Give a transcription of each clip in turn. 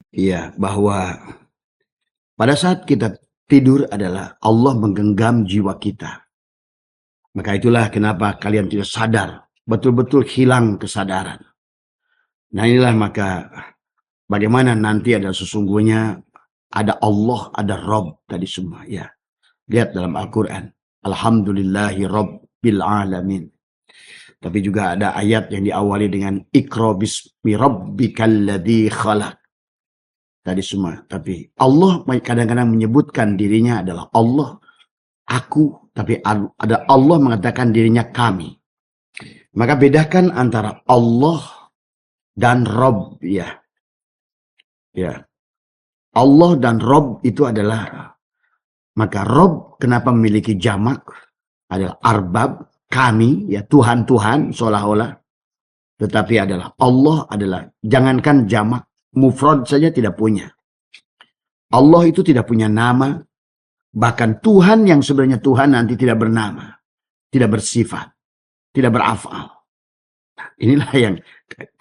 Ya, bahwa pada saat kita tidur adalah Allah menggenggam jiwa kita. Maka itulah kenapa kalian tidak sadar, betul-betul hilang kesadaran. Nah inilah maka bagaimana nanti ada sesungguhnya ada Allah, ada Rabb tadi semua ya. Lihat dalam Al-Quran. Alhamdulillahi Rabbil Alamin. Tapi juga ada ayat yang diawali dengan Iqra bismi rabbikal ladzi khalaq. Tadi semua. Tapi Allah kadang-kadang menyebutkan dirinya adalah Allah, aku. Tapi ada Allah mengatakan dirinya kami. Maka bedakan antara Allah dan Rabb ya. Ya. Allah dan Rabb itu adalah, maka Rabb kenapa memiliki jamak adalah arbab, kami ya, Tuhan-Tuhan seolah-olah. Tetapi adalah Allah adalah, jangankan jamak, mufrad saja tidak punya. Allah itu tidak punya nama. Bahkan Tuhan yang sebenarnya Tuhan nanti tidak bernama, tidak bersifat, tidak berafal. Nah, inilah yang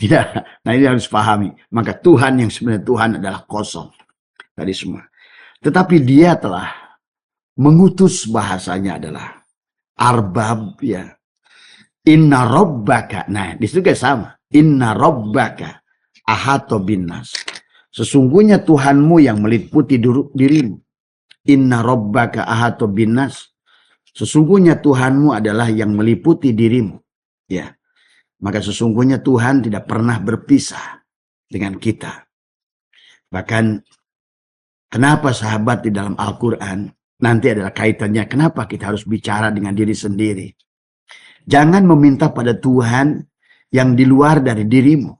tidak. Nah ini harus pahami. Maka Tuhan yang sebenarnya Tuhan adalah kosong tadi semua. Tetapi dia telah mengutus, bahasanya adalah arbab ya. Inna rabbaka. Nah disitu juga sama. Inna rabbaka ahato binnas. Sesungguhnya Tuhanmu yang meliputi dirimu. Inna rabbaka ahato binnas. Sesungguhnya Tuhanmu adalah yang meliputi dirimu. Ya. Maka sesungguhnya Tuhan tidak pernah berpisah dengan kita. Bahkan kenapa sahabat di dalam Al-Quran nanti adalah kaitannya kenapa kita harus bicara dengan diri sendiri. Jangan meminta pada Tuhan yang di luar dari dirimu.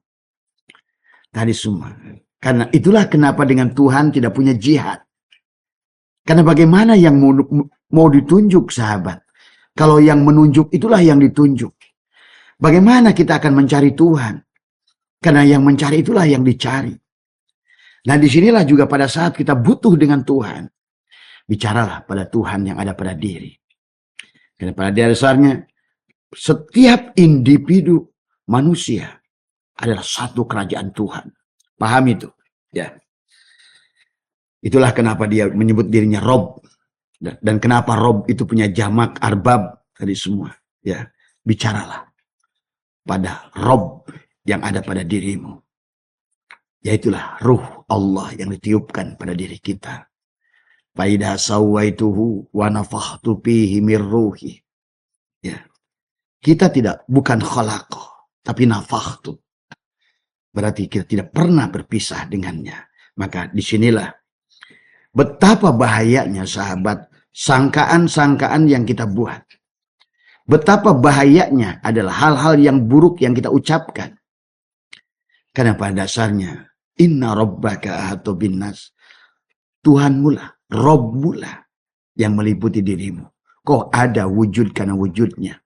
Tadi semua. Karena itulah kenapa dengan Tuhan tidak punya jihad. Karena bagaimana yang mau ditunjuk sahabat? Kalau yang menunjuk itulah yang ditunjuk. Bagaimana kita akan mencari Tuhan? Karena yang mencari itulah yang dicari. Nah disinilah juga pada saat kita butuh dengan Tuhan. Bicaralah pada Tuhan yang ada pada diri. Karena pada dasarnya setiap individu manusia adalah satu kerajaan Tuhan. Paham itu? Ya. Itulah kenapa dia menyebut dirinya Rob. Dan kenapa Rob itu punya jamak arbab tadi semua. Ya, bicaralah pada Rob yang ada pada dirimu. Yaitulah ruh Allah yang ditiupkan pada diri kita. Faidha sawaituhu wa nafakhtu fihi mir ruhi. Ya. Kita bukan khalaqah, tapi nafakhtu. Berarti kita tidak pernah berpisah dengannya. Maka disinilah betapa bahayanya sahabat sangkaan-sangkaan yang kita buat. Betapa bahayanya adalah hal-hal yang buruk yang kita ucapkan. Karena pada dasarnya inna rabbaka ahata binnas. Tuhanmu lah, Rabbmu lah yang meliputi dirimu. Kok ada wujud karena wujudnya.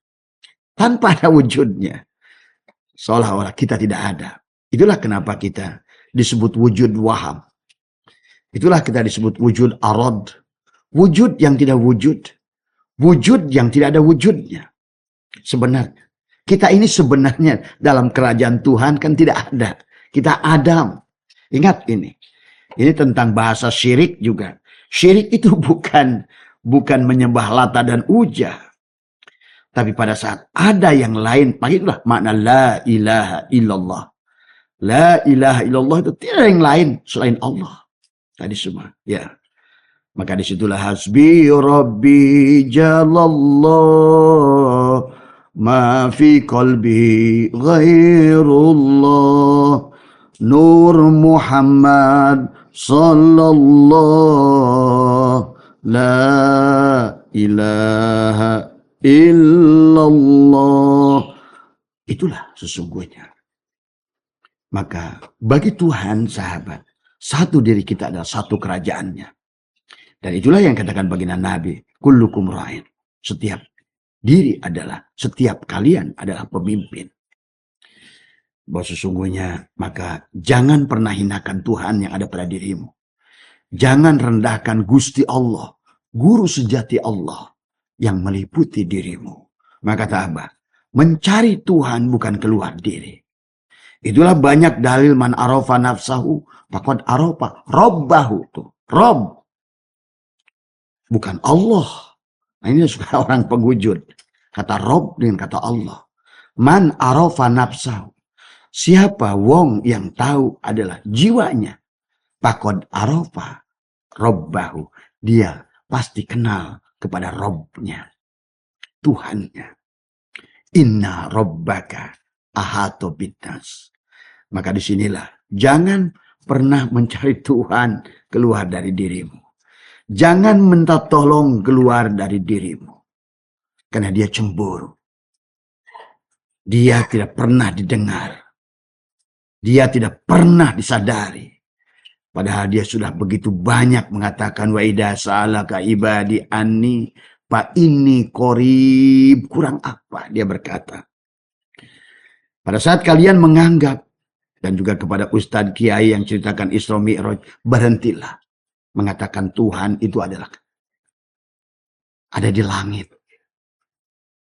Tanpa ada wujudnya. Seolah-olah kita tidak ada. Itulah kenapa kita disebut wujud waham. Itulah kita disebut wujud arad. Wujud yang tidak wujud. Wujud yang tidak ada wujudnya. Sebenarnya. Kita ini sebenarnya dalam kerajaan Tuhan kan tidak ada. Kita Adam. Ingat ini. Ini tentang bahasa syirik juga. Syirik itu bukan menyembah Lata dan Uja. Tapi pada saat ada yang lain. Itulah makna la ilaha illallah. La ilaha illallah itu tidak yang lain selain Allah. Tadi semua, ya. Maka disitulah hasbi rabbi jalallah ma fi qalbi ghairullah nur Muhammad sallallahu la ilaha illallah. Itulah sesungguhnya. Maka bagi Tuhan sahabat, satu diri kita adalah satu kerajaannya. Dan itulah yang katakan baginda Nabi. Kullukum ra'in. Setiap diri adalah, setiap kalian adalah pemimpin. Bahwa sesungguhnya, maka jangan pernah hinakan Tuhan yang ada pada dirimu. Jangan rendahkan Gusti Allah, guru sejati Allah yang meliputi dirimu. Maka kata Abah, mencari Tuhan bukan keluar diri. Itulah banyak dalil man arafa nafsahu faqad arafa rabbahu tuh. Rob, bukan Allah. Nah, ini suka orang penghujud. Kata Rob dengan kata Allah. Man arafa nafsahu. Siapa wong yang tahu adalah jiwanya. Faqad arafa rabbahu. Dia pasti kenal kepada Robnya, Tuhannya. Inna rabbaka ahato binnas. Maka disinilah jangan pernah mencari Tuhan keluar dari dirimu. Jangan minta tolong keluar dari dirimu. Karena dia cemburu. Dia tidak pernah didengar. Dia tidak pernah disadari. Padahal dia sudah begitu banyak mengatakan wa idza sa'alaka ibadi anni fa inni qarib. Kurang apa dia berkata? Pada saat kalian menganggap, dan juga kepada Ustadz Kiai yang ceritakan Isra Mi'raj, berhentilah mengatakan Tuhan itu adalah ada di langit.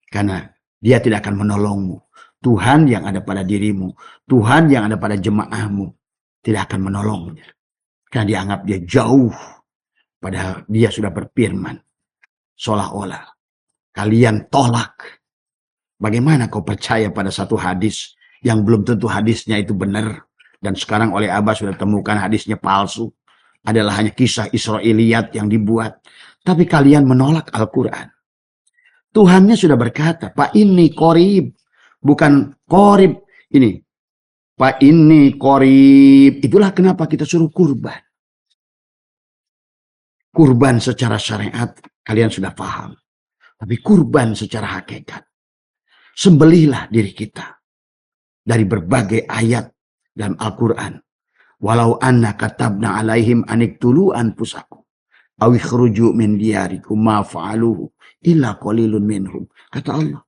Karena dia tidak akan menolongmu. Tuhan yang ada pada dirimu, Tuhan yang ada pada jemaahmu, tidak akan menolongnya. Karena dianggap dia jauh. Padahal dia sudah berfirman. Seolah-olah kalian tolak. Bagaimana kau percaya pada satu hadis yang belum tentu hadisnya itu benar. Dan sekarang oleh Abah sudah temukan hadisnya palsu. Adalah hanya kisah Israiliyat yang dibuat. Tapi kalian menolak Al-Quran. Tuhannya sudah berkata, Pak ini korib. Bukan korib. Ini. Pak ini korib. Itulah kenapa kita suruh kurban. Kurban secara syariat kalian sudah paham. Tapi kurban secara hakikat. Sembelihlah diri kita. Dari berbagai ayat dalam Al-Quran. Walau anna katabna alaihim aniktulu anfusakum. Awi khruju min diyarikum ma fa'aluhu illa qalilun minhum. Kata Allah.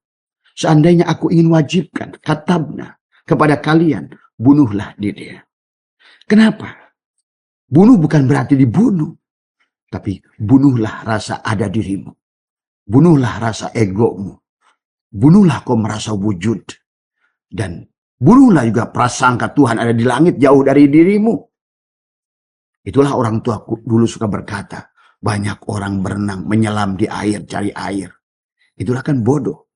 Seandainya aku ingin wajibkan katabna kepada kalian. Bunuhlah dia. Kenapa? Bunuh bukan berarti dibunuh. Tapi bunuhlah rasa ada dirimu. Bunuhlah rasa egomu. Bunuhlah kau merasa wujud. Dan bunuhlah juga prasangka Tuhan ada di langit jauh dari dirimu. Itulah orang tuaku dulu suka berkata. Banyak orang berenang, menyelam di air, cari air. Itulah kan bodoh.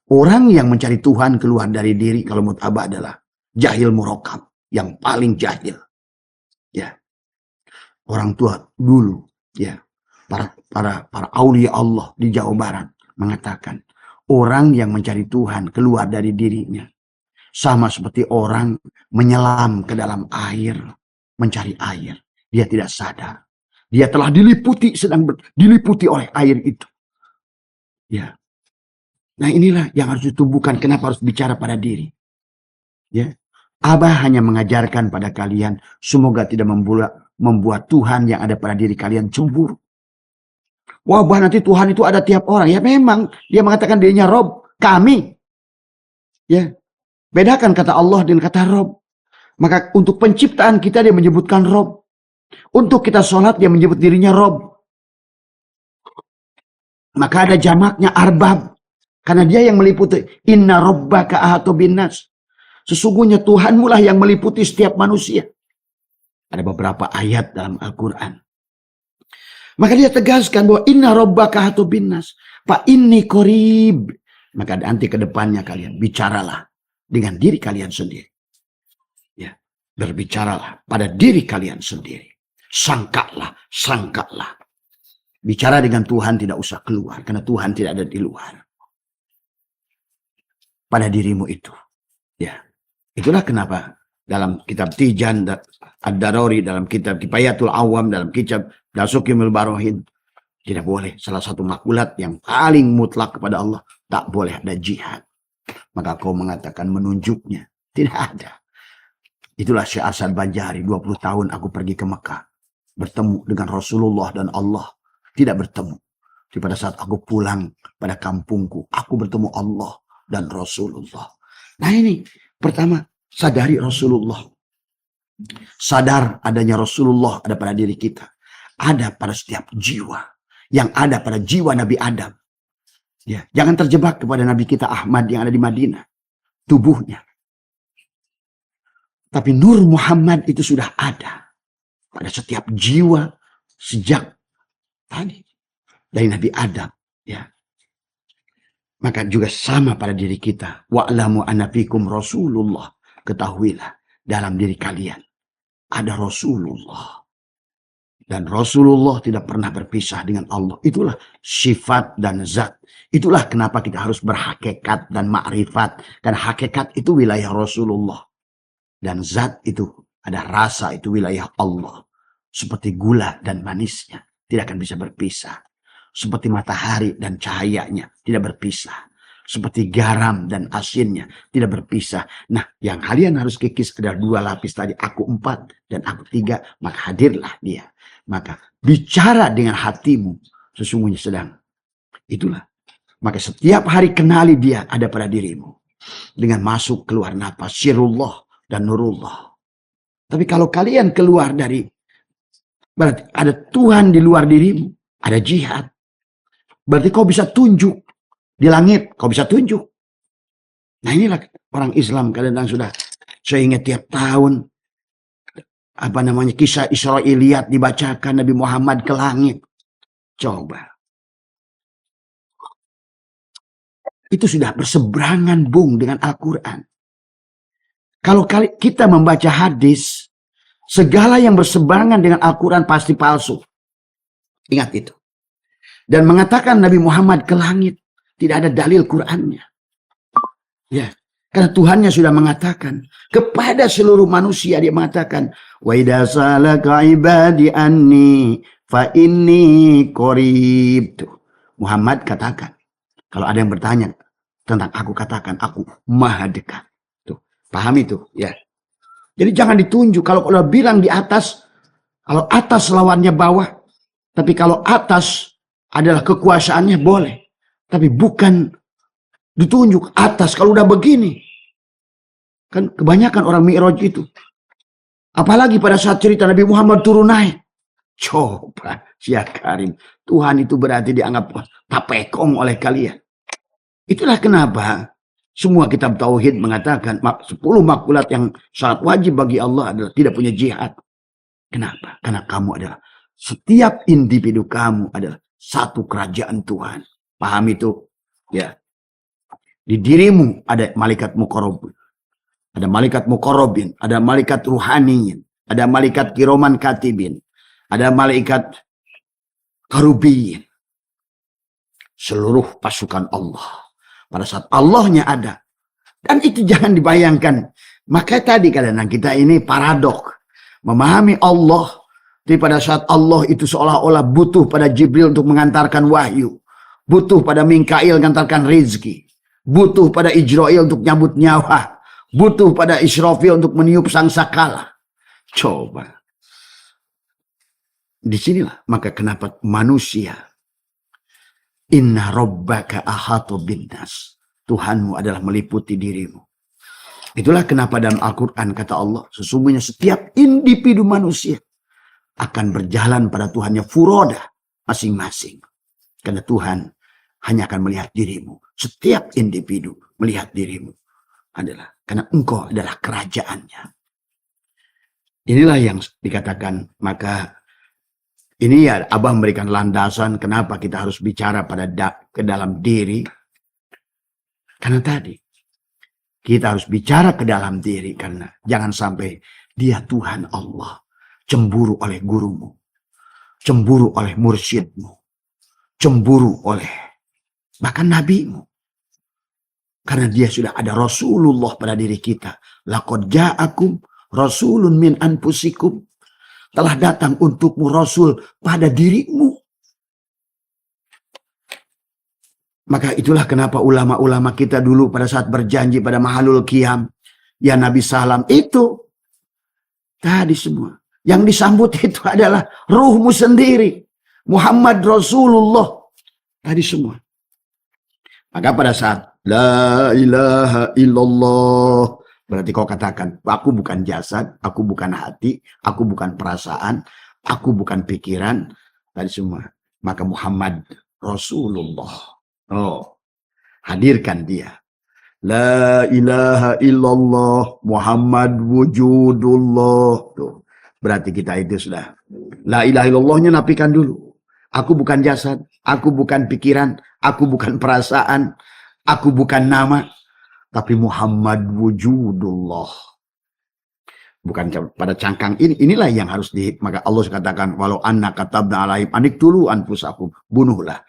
Orang yang mencari Tuhan keluar dari diri kalau menurut Abah adalah jahil murakab. Yang paling jahil. Ya. Orang tua dulu. Ya. Para aulia Allah di Jawa Barat mengatakan. Orang yang mencari Tuhan keluar dari dirinya. Sama seperti orang menyelam ke dalam air. Mencari air. Dia tidak sadar. Dia telah diliputi, diliputi oleh air itu. Ya. Nah inilah yang harus ditumbuhkan. Kenapa harus bicara pada diri. Ya. Abah hanya mengajarkan pada kalian. Semoga tidak membuat Tuhan yang ada pada diri kalian cemburu. Wah, nanti Tuhan itu ada tiap orang. Ya memang. Dia mengatakan dirinya Rob. Kami. Ya. Bedakan kata Allah dan kata Rob. Maka untuk penciptaan kita dia menyebutkan Rob. Untuk kita sholat dia menyebut dirinya Rob. Maka ada jamaknya Arbab. Karena dia yang meliputi. Inna Rabbaka ahatu binnas. Sesungguhnya Tuhanmu lah yang meliputi setiap manusia. Ada beberapa ayat dalam Al-Quran. Maka dia tegaskan bahwa inna rabbaka ahatu binnas. Fa inni qarib. Maka nanti ke depannya kalian bicaralah dengan diri kalian sendiri. Ya, berbicaralah pada diri kalian sendiri. Sangkalah. Bicara dengan Tuhan tidak usah keluar karena Tuhan tidak ada di luar. Pada dirimu itu. Ya. Itulah kenapa dalam kitab Tijan Ad-Darori, dalam kitab Kifayatul Awam, dalam kitab Dasukimul Barohin, tidak boleh. Salah satu makulat yang paling mutlak kepada Allah, tak boleh ada jihad. Maka kau mengatakan menunjuknya. Tidak ada. Itulah Syekh Asad Banjari, 20 tahun aku pergi ke Mekah. Bertemu dengan Rasulullah dan Allah. Tidak bertemu. Tapi pada saat aku pulang pada kampungku, aku bertemu Allah dan Rasulullah. Nah ini, pertama, sadari Rasulullah. Sadar adanya Rasulullah ada pada diri kita. Ada pada setiap jiwa. Yang ada pada jiwa Nabi Adam. Ya, jangan terjebak kepada Nabi kita Ahmad yang ada di Madinah. Tubuhnya. Tapi Nur Muhammad itu sudah ada pada setiap jiwa sejak tadi dari Nabi Adam, ya. Maka juga sama pada diri kita. Wa'lamu anna fikum Rasulullah. Ketahuilah dalam diri kalian ada Rasulullah. Dan Rasulullah tidak pernah berpisah dengan Allah. Itulah sifat dan zat. Itulah kenapa kita harus berhakikat dan ma'rifat. Karena hakikat itu wilayah Rasulullah. Dan zat itu ada rasa, itu wilayah Allah. Seperti gula dan manisnya tidak akan bisa berpisah. Seperti matahari dan cahayanya tidak berpisah. Seperti garam dan asinnya tidak berpisah. Nah, yang kalian harus kikis adalah 2 lapis tadi. Aku 4 dan aku 3. Maka hadirlah dia. Maka bicara dengan hatimu sesungguhnya sedang. Itulah. Maka setiap hari kenali dia ada pada dirimu. Dengan masuk keluar napas. Sirullah dan nurullah. Tapi kalau kalian keluar dari, berarti ada Tuhan di luar dirimu. Ada jihad. Berarti kau bisa tunjuk. Di langit kau bisa tunjuk. Nah inilah orang Islam kadang-kadang sudah. Saya ingat tiap tahun. Kisah Israiliyat dibacakan Nabi Muhammad ke langit. Coba. Itu sudah berseberangan bung dengan Al-Quran. Kalau kita membaca hadis. Segala yang berseberangan dengan Al-Quran pasti palsu. Ingat itu. Dan mengatakan Nabi Muhammad ke langit. Tidak ada dalil Qur'annya. Ya, karena Tuhannya sudah mengatakan kepada seluruh manusia, dia mengatakan, "Wa idza salaka ibadi anni fa inni qarib." Muhammad katakan, kalau ada yang bertanya tentang aku, katakan aku maha dekat. Tuh, paham itu, ya. Jadi jangan ditunjuk. Kalau bilang di atas, kalau atas lawannya bawah, tapi kalau atas adalah kekuasaannya boleh. Tapi bukan ditunjuk atas kalau udah begini. Kan kebanyakan orang Mi'raj itu. Apalagi pada saat cerita Nabi Muhammad turun naik. Coba, Syekh Karim. Tuhan itu berarti dianggap tapekong oleh kalian. Itulah kenapa semua kitab Tauhid mengatakan 10 makulat yang sangat wajib bagi Allah adalah tidak punya jihad. Kenapa? Karena kamu adalah, setiap individu kamu adalah satu kerajaan Tuhan. Paham itu? Ya. Di dirimu ada malaikat muqarrabin. Ada malaikat muqarrabin. Ada malaikat ruhaniyin. Ada malaikat kiroman katibin. Ada malaikat karubiyin. Seluruh pasukan Allah. Pada saat Allahnya ada. Dan itu jangan dibayangkan. Maka tadi kadang-kadang kita ini paradok. Memahami Allah. Tapi pada saat Allah itu seolah-olah butuh pada Jibril untuk mengantarkan wahyu. Butuh pada Mikail mengantarkan rezeki. Butuh pada Ijrail untuk nyabut nyawa. Butuh pada Israfil untuk meniup sangsakala. Coba. Disinilah maka kenapa manusia. Inna rabbaka ahatu binnas. Tuhanmu adalah meliputi dirimu. Itulah kenapa dalam Al-Quran kata Allah. Sesungguhnya setiap individu manusia akan berjalan pada Tuhannya furoda masing-masing. Karena Tuhan hanya akan melihat dirimu. Setiap individu melihat dirimu adalah karena engkau adalah kerajaannya. Inilah yang dikatakan. Maka ini ya Abah memberikan landasan kenapa kita harus bicara pada ke dalam diri. Karena tadi kita harus bicara ke dalam diri. Karena jangan sampai dia Tuhan Allah cemburu oleh gurumu. Cemburu oleh mursyidmu. Cemburu oleh bahkan nabimu. Karena dia sudah ada Rasulullah pada diri kita. Laqad ja'akum rasulun min anfusikum. Telah datang untukmu Rasul pada dirimu. Maka itulah kenapa ulama-ulama kita dulu pada saat berjanji pada Mahalul Qiyam. Ya Nabi Salam itu. Tadi semua. Yang disambut itu adalah ruhmu sendiri. Muhammad Rasulullah. Tadi semua. Maka pada saat la ilaha illallah. Berarti kau katakan, aku bukan jasad, aku bukan hati, aku bukan perasaan, aku bukan pikiran. Tadi semua. Maka Muhammad Rasulullah. Oh, hadirkan dia. La ilaha illallah Muhammad wujudullah. Tuh. Berarti kita itu sudah. La ilaha illallahnya nafikan dulu. Aku bukan jasad, aku bukan pikiran, aku bukan perasaan, aku bukan nama, tapi Muhammad wujudullah. Bukan pada cangkang ini. Inilah yang harus maka Allah katakan walau anna katabna alaihim anik tulu anfusakum, bunuhlah,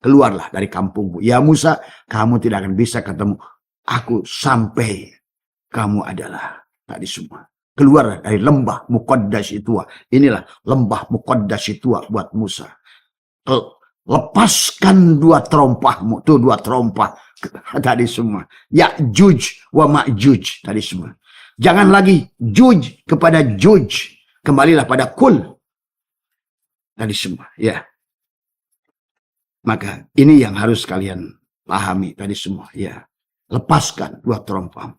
keluarlah dari kampungmu. Ya Musa, kamu tidak akan bisa ketemu aku sampai kamu adalah tadi semua. Keluar dari lembah Muqaddas itu. Inilah lembah Muqaddas itu buat Musa. Lepaskan dua terompahmu. Tuh dua terompah tadi semua. Ya'juj wa ma'juj tadi semua. Jangan lagi juj kepada juj. Kembalilah pada kul. Tadi semua. Ya. Maka ini yang harus kalian pahami tadi semua. Ya. Lepaskan dua terompah.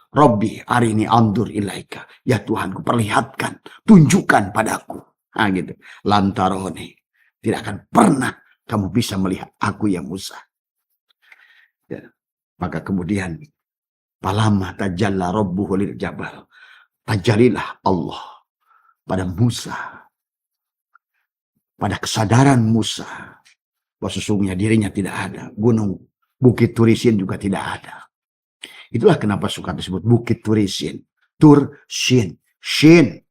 Robbi arini andur ilaika. Ya Tuhanku perlihatkan. Tunjukkan padaku. Nah gitu. Lantaroni. Tidak akan pernah kamu bisa melihat aku ya Musa. Ya. Maka kemudian. Palama tajalla rabbuhu lil jabal. Tajalilah Allah. Pada Musa. Pada kesadaran Musa. Bahwa sesungguhnya dirinya tidak ada. Gunung Bukit Turisin juga tidak ada. Itulah kenapa suka disebut Bukit Turisin. Tur-Shin. Shin.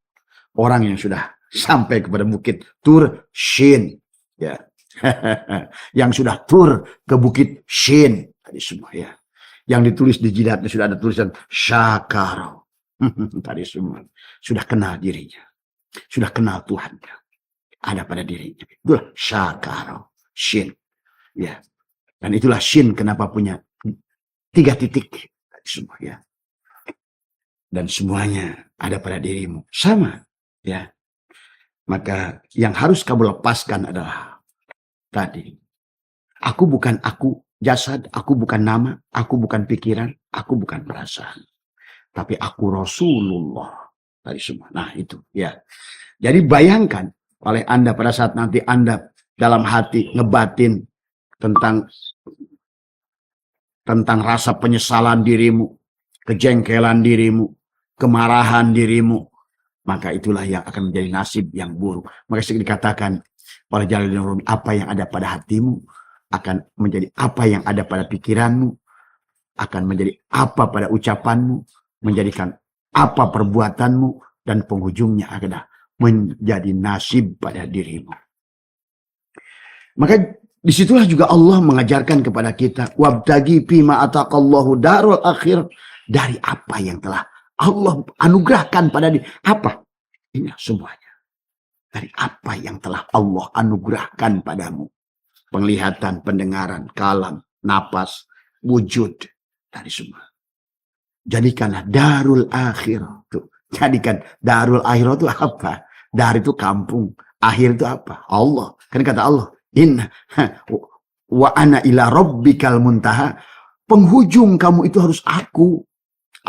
Orang yang sudah sampai kepada Bukit Tur-Shin. Ya. Yang sudah tur ke Bukit Shin. Tadi semua ya. Yang ditulis di jidatnya sudah ada tulisan Syakaro. Tadi semua. Sudah kenal dirinya. Sudah kenal Tuhannya. Ada pada dirinya. Itulah Syakaro. Shin. Ya. Dan itulah Shin kenapa punya 3 titik. Semua ya. Dan semuanya ada pada dirimu. Sama. Ya. Maka yang harus kamu lepaskan adalah tadi. Aku bukan aku jasad. Aku bukan nama. Aku bukan pikiran. Aku bukan perasaan. Tapi aku Rasulullah. Tadi semua. Nah itu. Ya. Jadi bayangkan oleh Anda pada saat nanti Anda dalam hati ngebatin tentang rasa penyesalan dirimu, kejengkelan dirimu, kemarahan dirimu, maka itulah yang akan menjadi nasib yang buruk. Maka dikatakan oleh Jalaluddin Rumi, apa yang ada pada hatimu akan menjadi apa yang ada pada pikiranmu, akan menjadi apa pada ucapanmu, menjadikan apa perbuatanmu, dan penghujungnya adalah menjadi nasib pada dirimu. Maka disitulah juga Allah mengajarkan kepada kita. Wabtagi fima ataqallahu darul akhir. Dari apa yang telah Allah anugerahkan pada diri. Apa? Ini semuanya. Dari apa yang telah Allah anugerahkan padamu. Penglihatan, pendengaran, kalam, napas, wujud. Dari semua. Jadikanlah darul akhir. Tuh. Jadikan darul akhir itu apa? Dar itu kampung. Akhir itu apa? Allah. Kan kata Allah. Inna wa ana ila rabbikal muntaha. Penghujung kamu itu harus aku.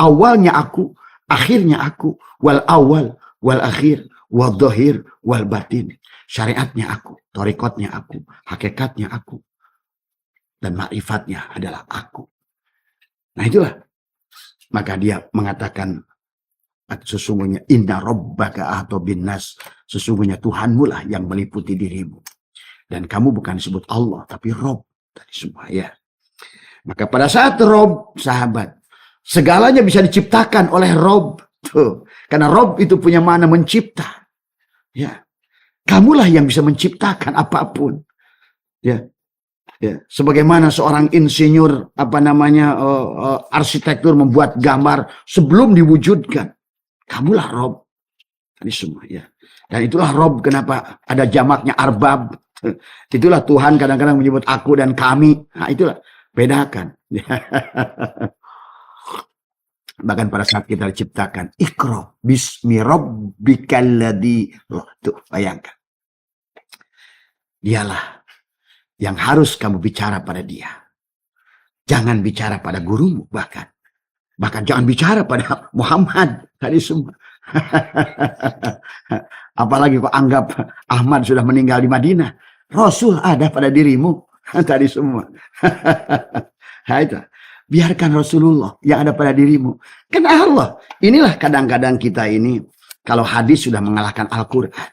Awalnya aku, akhirnya aku. Wal awal, wal akhir, wal dhahir, wal batin. Syariatnya aku, torikotnya aku, hakikatnya aku. Dan ma'rifatnya adalah aku. Nah itulah. Maka dia mengatakan sesungguhnya inna rabbaka ahata binnas. Sesungguhnya Tuhanmu lah yang meliputi dirimu. Dan kamu bukan disebut Allah, tapi Rob. Tadi semua ya. Maka pada saat Rob, sahabat, segalanya bisa diciptakan oleh Rob. Tuh. Karena Rob itu punya makna mencipta. Ya. Kamulah yang bisa menciptakan apapun. Ya. Ya. Sebagaimana seorang insinyur, arsitektur membuat gambar sebelum diwujudkan. Kamulah Rob. Tadi semua ya. Dan itulah Rob kenapa ada jamaknya arbab. Itulah Tuhan kadang-kadang menyebut aku dan kami. Nah itulah. Bedakan. Bahkan pada saat kita diciptakan. Iqra bismi rabbikal ladzi. Tuh bayangkan. Dialah yang harus kamu bicara pada dia. Jangan bicara pada gurumu bahkan. Bahkan jangan bicara pada Muhammad. Tadi semua. Apalagi kok anggap Ahmad sudah meninggal di Madinah. Rasul ada pada dirimu. Tadi semua. Nah, itu. Biarkan Rasulullah yang ada pada dirimu. Karena Allah. Inilah kadang-kadang kita ini, kalau hadis sudah mengalahkan Al-Quran.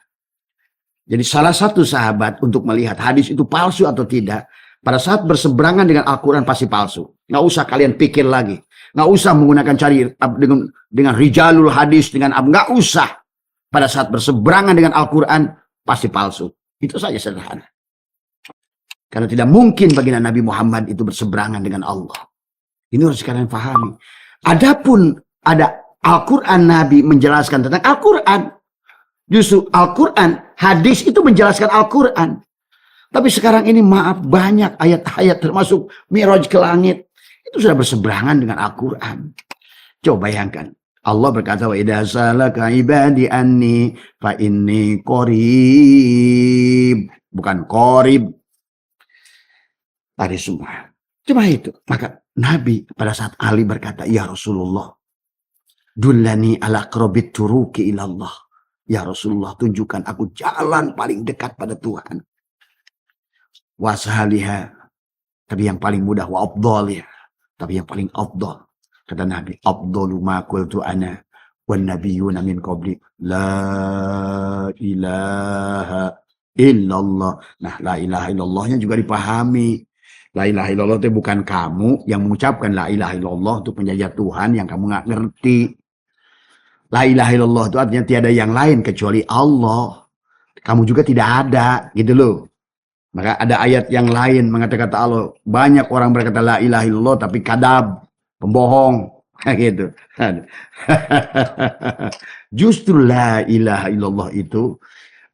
Jadi salah satu sahabat untuk melihat hadis itu palsu atau tidak, pada saat berseberangan dengan Al-Quran pasti palsu. Nggak usah kalian pikir lagi. Nggak usah menggunakan cari dengan rijalul hadis, nggak usah. Pada saat berseberangan dengan Al-Quran pasti palsu. Itu saja sederhana. Karena tidak mungkin bagi Nabi Muhammad itu berseberangan dengan Allah. Ini harus kalian pahami. Adapun ada Al-Quran, Nabi menjelaskan tentang Al-Quran. Justru Al-Quran, hadis itu menjelaskan Al-Quran. Tapi sekarang ini maaf, banyak ayat-ayat termasuk Mi'raj ke langit. Itu sudah berseberangan dengan Al-Quran. Coba bayangkan. Allah berkata, wa idza salaka ibadi anni fa inni qarib. Bukan qarib. Tadi semua. Cuma itu. Maka Nabi pada saat Ali berkata, ya Rasulullah, dullani ala aqrabit turuki ilallah. Ya Rasulullah, tunjukkan aku jalan paling dekat pada Tuhan. Wasahaliha, tapi yang paling mudah, wa afdaliha, tapi yang paling afdal. Kata Nabi, afdalu ma qultu ana wan nabiyyuna min qabli la ilaha illallah. Nah, la ilaha illallahnya juga dipahami. La ilaha illallah itu bukan kamu yang mengucapkan la ilaha illallah untuk menjajah Tuhan yang kamu nggak ngerti. La ilaha illallah itu artinya tiada yang lain kecuali Allah. Kamu juga tidak ada, gitu loh. Maka ada ayat yang lain mengatakan kata Allah, banyak orang berkata la ilaha illallah tapi kadab, pembohong, gitu. Justru la ilaha illallah itu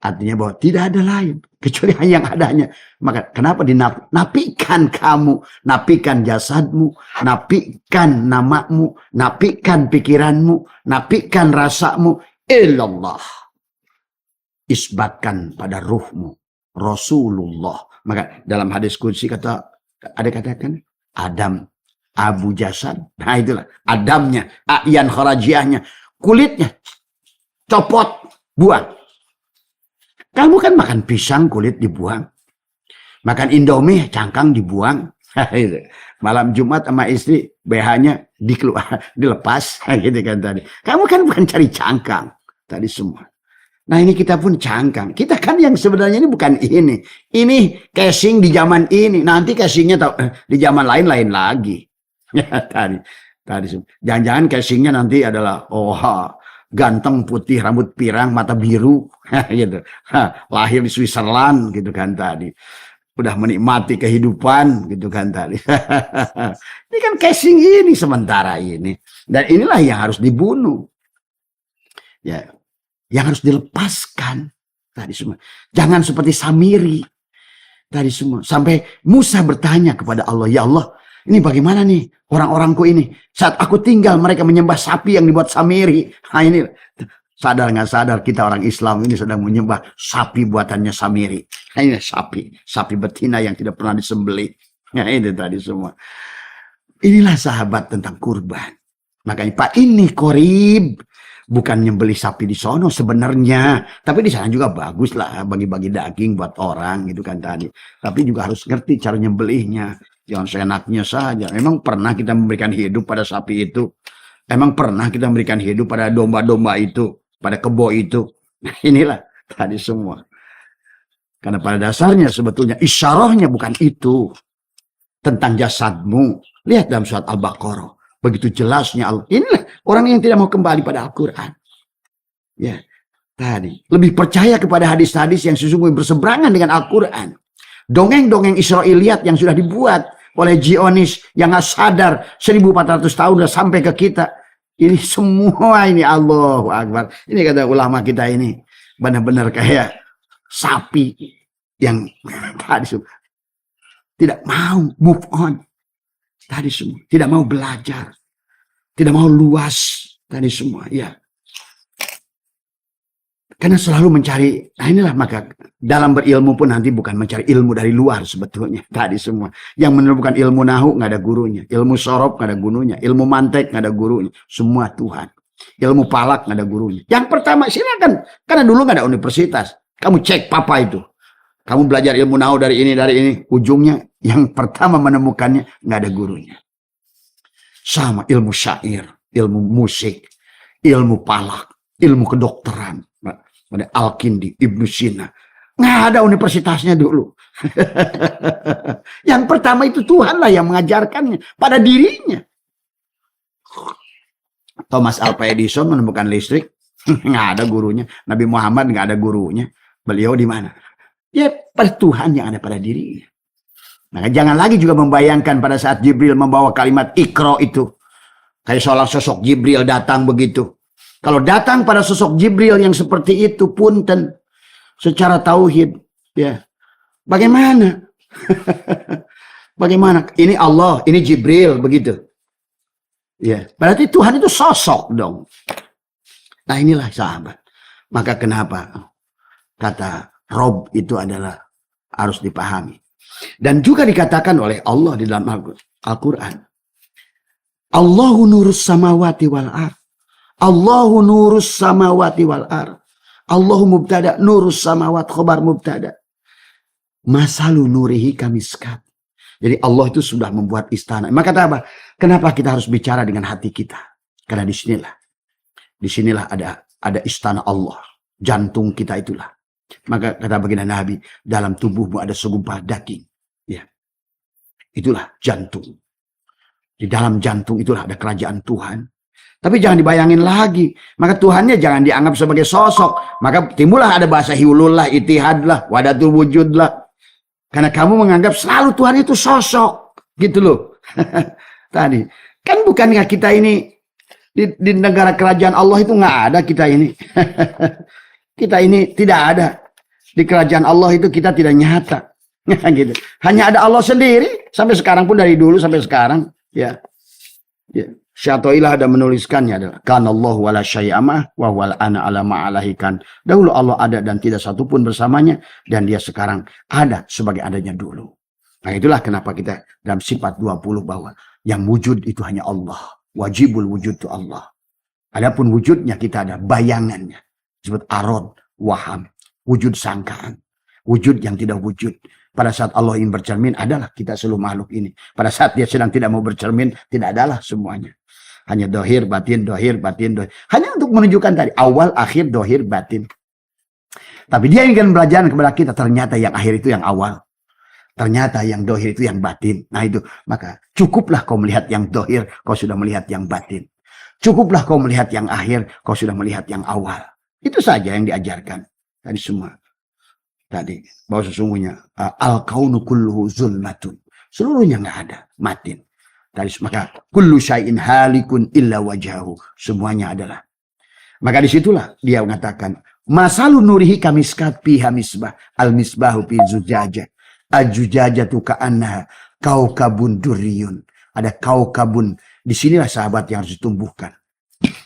artinya bahwa tidak ada lain kecuali yang adanya. Maka kenapa napikan kamu, napikan jasadmu, napikan namamu, napikan pikiranmu, napikan rasamu, illallah. Isbatkan pada ruhmu, Rasulullah. Maka dalam hadis qudsi ada katakan, Adam, Abu Jasad. Nah itulah, Adamnya, A'yan kharajiahnya, kulitnya, copot, buang. Kamu kan makan pisang kulit dibuang. Makan Indomie cangkang dibuang. Malam Jumat sama istri BH-nya dilepas gitu kan tadi. Kamu kan bukan cari cangkang tadi semua. Nah ini kita pun cangkang. Kita kan yang sebenarnya ini bukan ini. Ini casing di zaman ini. Nanti casingnya di zaman lain lagi. tadi jangan-jangan casingnya nanti adalah ganteng, putih, rambut pirang, mata biru, gitu. Lahir di Switzerland, gitu kan tadi. Udah menikmati kehidupan, gitu kan tadi. Ini kan casing ini sementara ini. Dan inilah yang harus dibunuh. Ya, yang harus dilepaskan tadi semua. Jangan seperti Samiri tadi semua. Sampai Musa bertanya kepada Allah, ya Allah, ini bagaimana nih orang-orangku ini? Saat aku tinggal mereka menyembah sapi yang dibuat Samiri. Nah ini sadar nggak sadar kita orang Islam ini sedang menyembah sapi buatannya Samiri. Nah ini sapi betina yang tidak pernah disembelih. Nah ini tadi semua. Inilah sahabat tentang kurban. Makanya Pak ini korib. Bukan nyembelih sapi di sono sebenarnya. Tapi di sana juga bagus lah bagi-bagi daging buat orang gitu kan tadi. Tapi juga harus ngerti cara nyembelihnya. Jangan seenaknya saja. Emang pernah kita memberikan hidup pada sapi itu? Emang pernah kita memberikan hidup pada domba-domba itu? Pada kebo itu? Nah inilah tadi semua. Karena pada dasarnya sebetulnya isyarahnya bukan itu. Tentang jasadmu. Lihat dalam surat Al-Baqarah. Begitu jelasnya Allah. Inilah orang yang tidak mau kembali pada Al-Quran. Ya, tadi. Lebih percaya kepada hadis-hadis yang sesungguhnya berseberangan dengan Al-Quran. Dongeng-dongeng Israiliyat yang sudah dibuat oleh Zionis yang nggak sadar 1400 tahun sudah sampai ke kita. Ini semua ini Allahu Akbar. Ini kata ulama kita ini benar-benar kayak sapi yang tadi tidak mau move on. Tadi semua tidak mau belajar, tidak mau luas tadi semua. Ya. Karena selalu mencari, nah inilah maka dalam berilmu pun nanti bukan mencari ilmu dari luar sebetulnya. Tadi semua. Yang menemukan ilmu nahu nggak ada gurunya. Ilmu sorob nggak ada gurunya. Ilmu mantek nggak ada gurunya. Semua Tuhan. Ilmu palak nggak ada gurunya. Yang pertama silakan. Karena dulu nggak ada universitas. Kamu cek papa itu. Kamu belajar ilmu nahu dari ini. Ujungnya yang pertama menemukannya nggak ada gurunya. Sama ilmu syair, ilmu musik, ilmu palak, ilmu kedokteran. Ada Al-Kindi, Ibnu Sina. Nggak ada universitasnya dulu. Yang pertama itu Tuhan lah yang mengajarkannya pada dirinya. Thomas Alva Edison menemukan listrik, nggak ada gurunya. Nabi Muhammad nggak ada gurunya. Beliau di mana? Ya pada Tuhan yang ada pada dirinya. Nah, jangan lagi juga membayangkan pada saat Jibril membawa kalimat Iqra itu. Kayak seolah sosok Jibril datang begitu. Kalau datang pada sosok Jibril yang seperti itu, punten secara tauhid, ya bagaimana? Bagaimana? Ini Allah, ini Jibril begitu. Ya, berarti Tuhan itu sosok dong. Nah inilah sahabat. Maka kenapa kata Rob itu adalah harus dipahami. Dan juga dikatakan oleh Allah di dalam Al-Quran. Allahu nurus samawati wal ar. Allahu nurus samawati wal ar. Allahu mubtada nurus samawat khobar mubtada. Masalu nurihi kamiskat. Jadi Allah itu sudah membuat istana. Maka kata apa? Kenapa kita harus bicara dengan hati kita? Karena disinilah ada istana Allah. Jantung kita itulah. Maka kata baginda Nabi, dalam tubuhmu ada segumpal daging. Ya. Itulah jantung. Di dalam jantung itulah ada kerajaan Tuhan. Tapi jangan dibayangin lagi. Maka Tuhannya jangan dianggap sebagai sosok. Maka timbullah ada bahasa hiulullah, itihadlah, wadatul wujudlah. Karena kamu menganggap selalu Tuhan itu sosok. Gitu loh. Tadi. Kan bukankah kita ini di negara kerajaan Allah itu nggak ada kita ini. Kita ini tidak ada. Di kerajaan Allah itu kita tidak nyata. Gitu. Hanya ada Allah sendiri. Sampai sekarang pun dari dulu sampai sekarang. Ya. Syatoilah ada menuliskannya adalah. Kanallahu wala syai'amah wa wal ana ala ma'alahikan. Dahulu Allah ada dan tidak satupun bersamanya. Dan dia sekarang ada sebagai adanya dulu. Nah itulah kenapa kita dalam sifat 20 bahwa yang wujud itu hanya Allah. Wajibul wujud itu Allah. Adapun wujudnya kita ada bayangannya. Disebut arod, waham. Wujud sangkaan. Wujud yang tidak wujud. Pada saat Allah ingin bercermin adalah kita seluruh makhluk ini. Pada saat dia sedang tidak mau bercermin, tidak adalah semuanya. Hanya dohir, batin, dohir, batin, dohir. Hanya untuk menunjukkan tadi awal, akhir, dohir, batin. Tapi dia ingin belajar kepada kita, ternyata yang akhir itu yang awal. Ternyata yang dohir itu yang batin. Nah itu, maka cukuplah kau melihat yang dohir, kau sudah melihat yang batin. Cukuplah kau melihat yang akhir, kau sudah melihat yang awal. Itu saja yang diajarkan. Tadi semua. Tadi bahwa sesungguhnya al-kaunu kulluhu zulmatun. Seluruhnya nggak ada, matin. Tadi maka kullu syai'in halikun illa wajhahu. Semuanya adalah. Maka disitulah dia mengatakan masalu nurihi kamiskat piha misbah al-misbahu fi zujajah. Ajujajatu ka'annaha kaukabun durriyun. Ada kaukabun. Disinilah sahabat yang harus ditumbuhkan.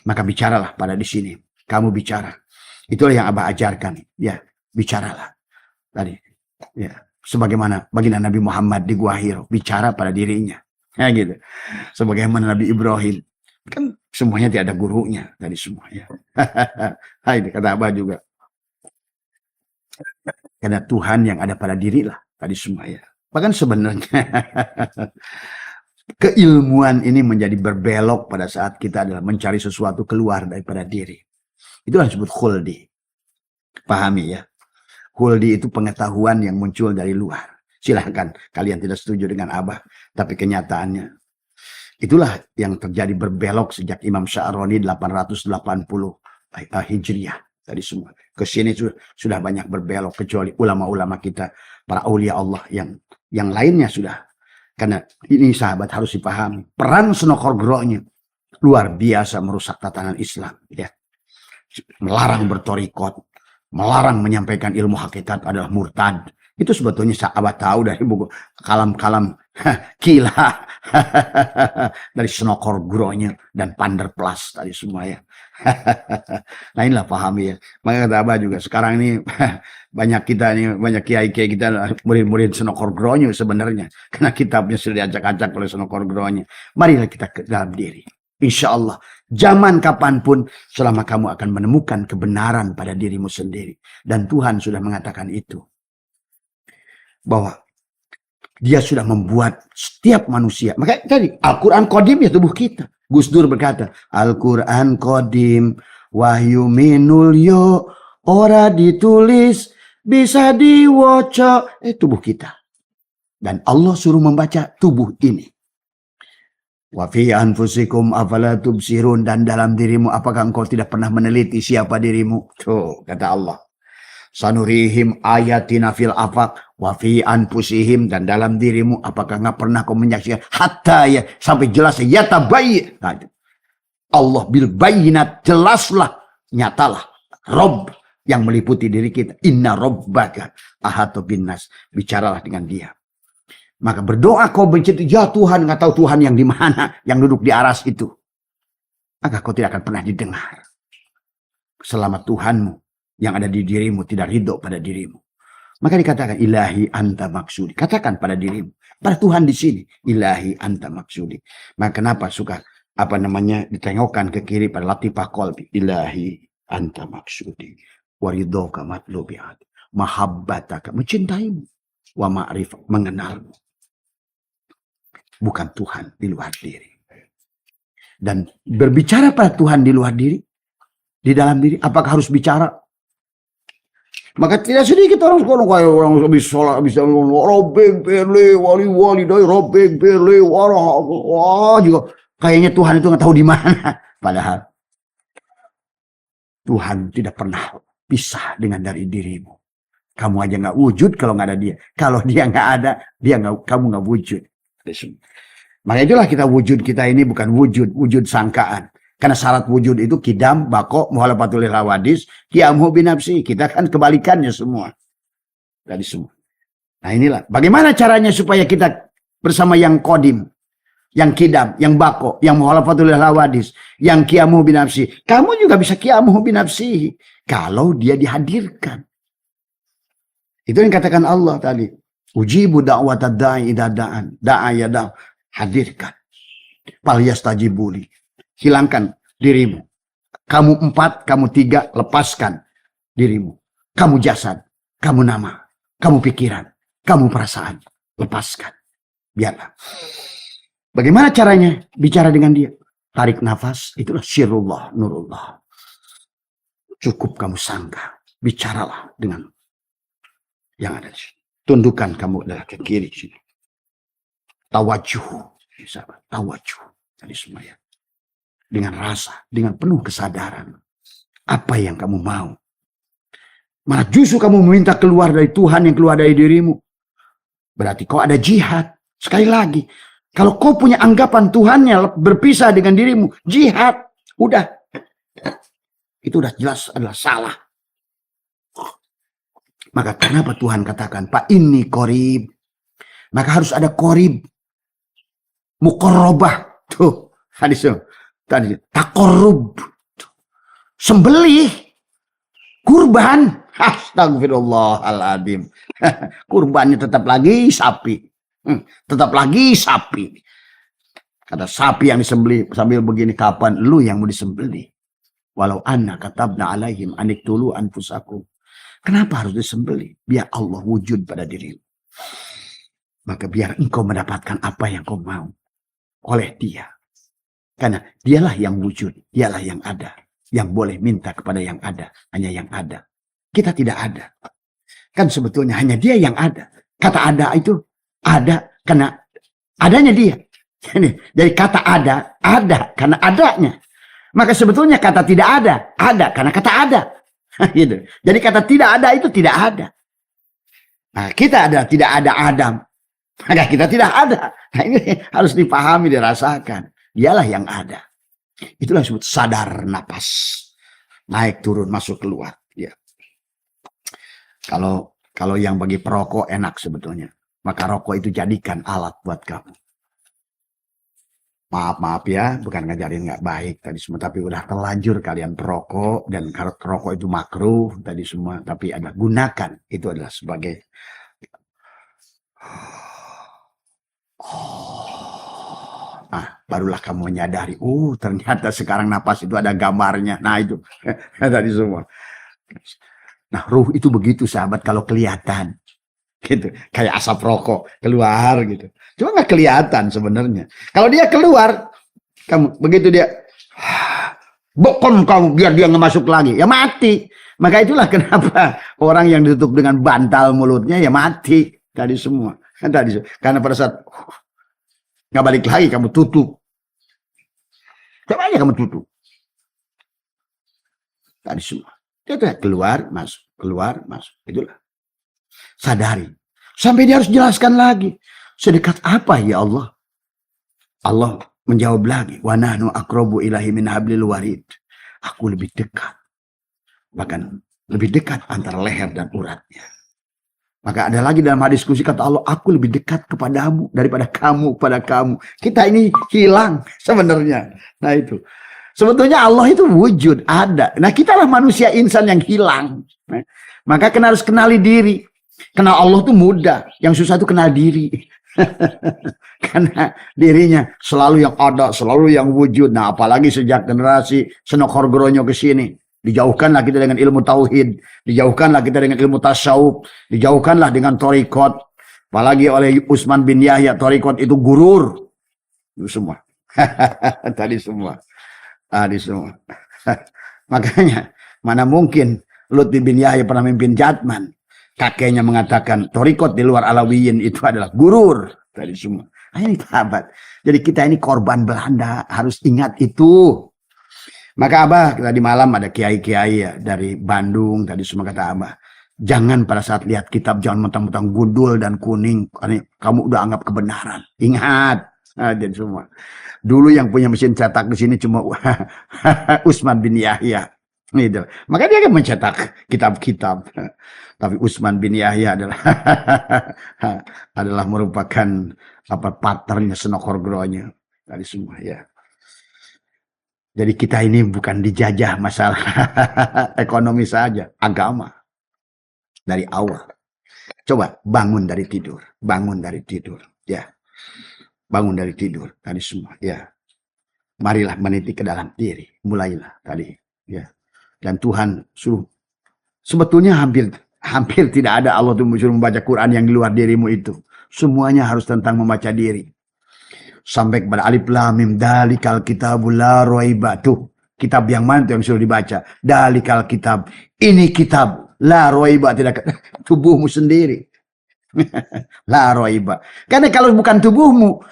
Maka bicaralah pada di sini. Kamu bicara. Itulah yang Abah ajarkan. Ya, bicaralah. Tadi. Ya, sebagaimana baginda Nabi Muhammad di Gua Hiro bicara pada dirinya. Ya gitu. Sebagaimana Nabi Ibrahim. Kan semuanya tidak ada gurunya. Tadi semuanya. Hai, kata Abah juga. Karena Tuhan yang ada pada diri lah. Tadi semuanya. Bahkan sebenarnya keilmuan ini menjadi berbelok pada saat kita adalah mencari sesuatu keluar daripada diri. Itu yang disebut khuldi. Pahami ya. Khuldi itu pengetahuan yang muncul dari luar. Silahkan kalian tidak setuju dengan Abah. Tapi kenyataannya. Itulah yang terjadi berbelok sejak Imam Sya'roni 880 Hijriah. Tadi semua. Kesini sudah banyak berbelok. Kecuali ulama-ulama kita. Para aulia Allah yang lainnya sudah. Karena ini sahabat harus dipahami. Peran Senokhorgronya luar biasa merusak tatanan Islam. Ya. Melarang bertorikot. Melarang menyampaikan ilmu hakikat adalah murtad. Itu sebetulnya sahabat tahu dari buku kalam-kalam kila dari Senokhorgronya dan Panderplas tadi semua ya. Nah inilah pahami ya. Maka kata Abah juga sekarang ini banyak kita ini banyak kiai-kiai kita murid-murid Senokhorgronya sebenarnya karena kitabnya sudah diacak-acak oleh Senokhorgronya. Marilah kita ke dalam diri. Insya Allah zaman kapanpun selama kamu akan menemukan kebenaran pada dirimu sendiri dan Tuhan sudah mengatakan itu bahwa Dia sudah membuat setiap manusia. Makanya tadi Al-Quran Qadim ya tubuh kita. Gus Dur berkata, Al-Quran Qadim, wahyu minul yo, ora ditulis, bisa diwoco. Tubuh kita. Dan Allah suruh membaca tubuh ini. Wa fi anfusikum afala tubsirun, dan dalam dirimu apakah engkau tidak pernah meneliti siapa dirimu? Tuh kata Allah. Sanurihim ayatina fil afaq wa fi anfusihim, dan dalam dirimu apakah enggak pernah kau menyaksikan hatta ya sampai jelas ya tabayyin. Nah, Allah bil bayyinat, jelaslah, nyatalah Rob yang meliputi diri kita. Inna rabbaka ahatu binnas, bicaralah dengan dia. Maka berdoa kau begitu, ya Tuhan, nggak tahu Tuhan yang di mana, yang duduk di aras itu. Maka kau tidak akan pernah didengar. Selama Tuhanmu yang ada di dirimu tidak ridho pada dirimu. Maka dikatakan ilahi anta maksudi. Katakan pada dirimu, pada Tuhan di sini, ilahi anta maksudi. Maka kenapa suka ditengokkan ke kiri pada latifah qalbi, ilahi anta maksudi. Waridhoka matlubi hati. Mahabbataka, mencintaimu. Wa ma'rifah, mengenalmu. Bukan Tuhan di luar diri. Dan berbicara pada Tuhan di luar diri, di dalam diri, apakah harus bicara? Maka tidak sedikit orang sekarang kayak orang habis sholat, bisa robek bele wali-wali dari robek bele wah juga kayaknya Tuhan itu nggak tahu di mana. Padahal Tuhan tidak pernah pisah dengan dari dirimu. Kamu aja nggak wujud kalau nggak ada dia. Kalau dia nggak ada, kamu nggak wujud. Maka itulah wujud kita ini bukan wujud sangkaan. Karena syarat wujud itu kidam, bako, muhalafatul hawadis, qiyamuhu binafsi. Kita kan kebalikannya semua. Dari semua. Nah inilah. Bagaimana caranya supaya kita bersama yang kodim, yang kidam, yang bako, yang muhalafatul hawadis, yang qiyamuhu binafsi. Kamu juga bisa qiyamuhu binafsi kalau dia dihadirkan. Itu yang katakan Allah tadi. Ujibu da'watad da'i idza da'an. Da'a ya da'. Hadirkan. Falyastajibuli. Hilangkan dirimu. Kamu 4, kamu 3, lepaskan dirimu. Kamu jasad, kamu nama, kamu pikiran, kamu perasaan. Lepaskan. Biarlah. Bagaimana caranya bicara dengan dia? Tarik nafas, itulah sirullah, nurullah. Cukup kamu sangka. Bicaralah dengan yang ada di sini. Tundukkan kamu adalah ke kiri sini. Tawajuh. Tawajuh. Tadi semua ya. Dengan rasa, dengan penuh kesadaran. Apa yang kamu mau. Malah justru kamu meminta keluar dari Tuhan yang keluar dari dirimu. Berarti kau ada jihad. Sekali lagi. Kalau kau punya anggapan Tuhannya berpisah dengan dirimu. Jihad. Udah. Itu udah jelas adalah salah. Maka kenapa Tuhan katakan, Pak ini korib. Maka harus ada korib. Mukorobah. Tuh. Hadis itu. Tadi. Takorub. Sembelih. Kurban. Astagfirullahaladzim. Kurbannya tetap lagi sapi. Tetap lagi sapi. Kata sapi yang disembelih. Sambil begini, kapan lu yang mau disembelih? Walau anna katabna alaihim aniktulu anfusakum. Kenapa harus disembelih? Biar Allah wujud pada dirimu. Maka biar engkau mendapatkan apa yang kau mau. Oleh dia. Karena dialah yang wujud. Dialah yang ada. Yang boleh minta kepada yang ada. Hanya yang ada. Kita tidak ada. Kan sebetulnya hanya dia yang ada. Kata ada itu ada karena adanya dia. Jadi kata ada karena adanya. Maka sebetulnya kata tidak ada karena kata ada. Gitu. Jadi kata tidak ada itu tidak ada. Nah, kita ada tidak ada Adam. Maka kita tidak ada. Nah, ini harus dipahami, dirasakan. Dialah yang ada. Itulah disebut sadar napas. Naik turun masuk keluar. Ya. Kalau yang bagi perokok enak sebetulnya. Maka rokok itu jadikan alat buat kamu. Maaf ya, bukan ngajarin nggak baik tadi semua, tapi udah terlanjur kalian perokok dan rokok itu makruh tadi semua, tapi ada gunakan itu adalah sebagai barulah kamu menyadari, ternyata sekarang napas itu ada gambarnya. Nah itu tadi semua. Nah ruh itu begitu sahabat, kalau kelihatan gitu, kayak asap rokok keluar gitu. Cuma nggak kelihatan sebenarnya. Kalau dia keluar, kamu begitu dia bokom kamu biar dia nggak masuk lagi, ya mati. Maka itulah kenapa orang yang ditutup dengan bantal mulutnya ya mati tadi semua. Tadi karena pada saat nggak balik lagi kamu tutup. Coba aja kamu tutup. Tadi semua. Dia tuh keluar, masuk. Itulah. Sadari. Sampai dia harus jelaskan lagi. Sedekat apa ya Allah? Allah menjawab lagi. Wa nahnu aqrabu ilahi min hablil warid. Aku lebih dekat. Bahkan lebih dekat antara leher dan uratnya. Maka ada lagi dalam hadis kursi kata Allah, aku lebih dekat kepadamu daripada kamu kepada kamu. Kita ini hilang sebenarnya. Nah itu. Sebetulnya Allah itu wujud, ada. Nah kita lah manusia insan yang hilang. Maka harus kenali diri. Kenal Allah itu mudah. Yang susah itu kenal diri. Karena dirinya selalu yang ada, selalu yang wujud. Nah apalagi sejak generasi Senok Horgronyo ke sini. Dijauhkanlah kita dengan ilmu tauhid, dijauhkanlah kita dengan ilmu tasawuf, dijauhkanlah dengan torikot. Apalagi oleh Utsman bin Yahya, torikot itu gurur. Itu semua. Tadi semua. Makanya mana mungkin Lutfi bin Yahya pernah memimpin Jatman. Kakeknya mengatakan torikot di luar Alawiyin itu adalah gurur. Tadi semua. Nah, ini sahabat. Jadi kita ini korban Belanda, harus ingat itu. Maka Abah tadi malam ada kiai-kiai ya dari Bandung tadi semua kata Abah, jangan pada saat lihat kitab jangan mentang-mentang gundul dan kuning, kamu udah anggap kebenaran. Ingat, dan semua. Dulu yang punya mesin cetak di sini cuma Utsman bin Yahya. Gitu. Maka dia kan mencetak kitab-kitab. Tapi Utsman bin Yahya adalah merupakan partnernya Senok Horgronyo tadi semua ya. Jadi kita ini bukan dijajah masalah ekonomi saja, agama. Dari awal. Coba bangun dari tidur. Ya. Bangun dari tidur. Tadi semua. Ya. Marilah meniti ke dalam diri. Mulailah tadi. Ya. Dan Tuhan suruh. Sebetulnya hampir tidak ada Allah tuh suruh membaca Quran yang di luar dirimu itu. Semuanya harus tentang membaca diri. Sampai kepada alif lam mim dalikal kitabul la raiba tuh kitab yang mana tuh yang sudah dibaca dalikal kitab ini kitab la raiba tidak tubuhmu sendiri la raiba karena kalau bukan tubuhmu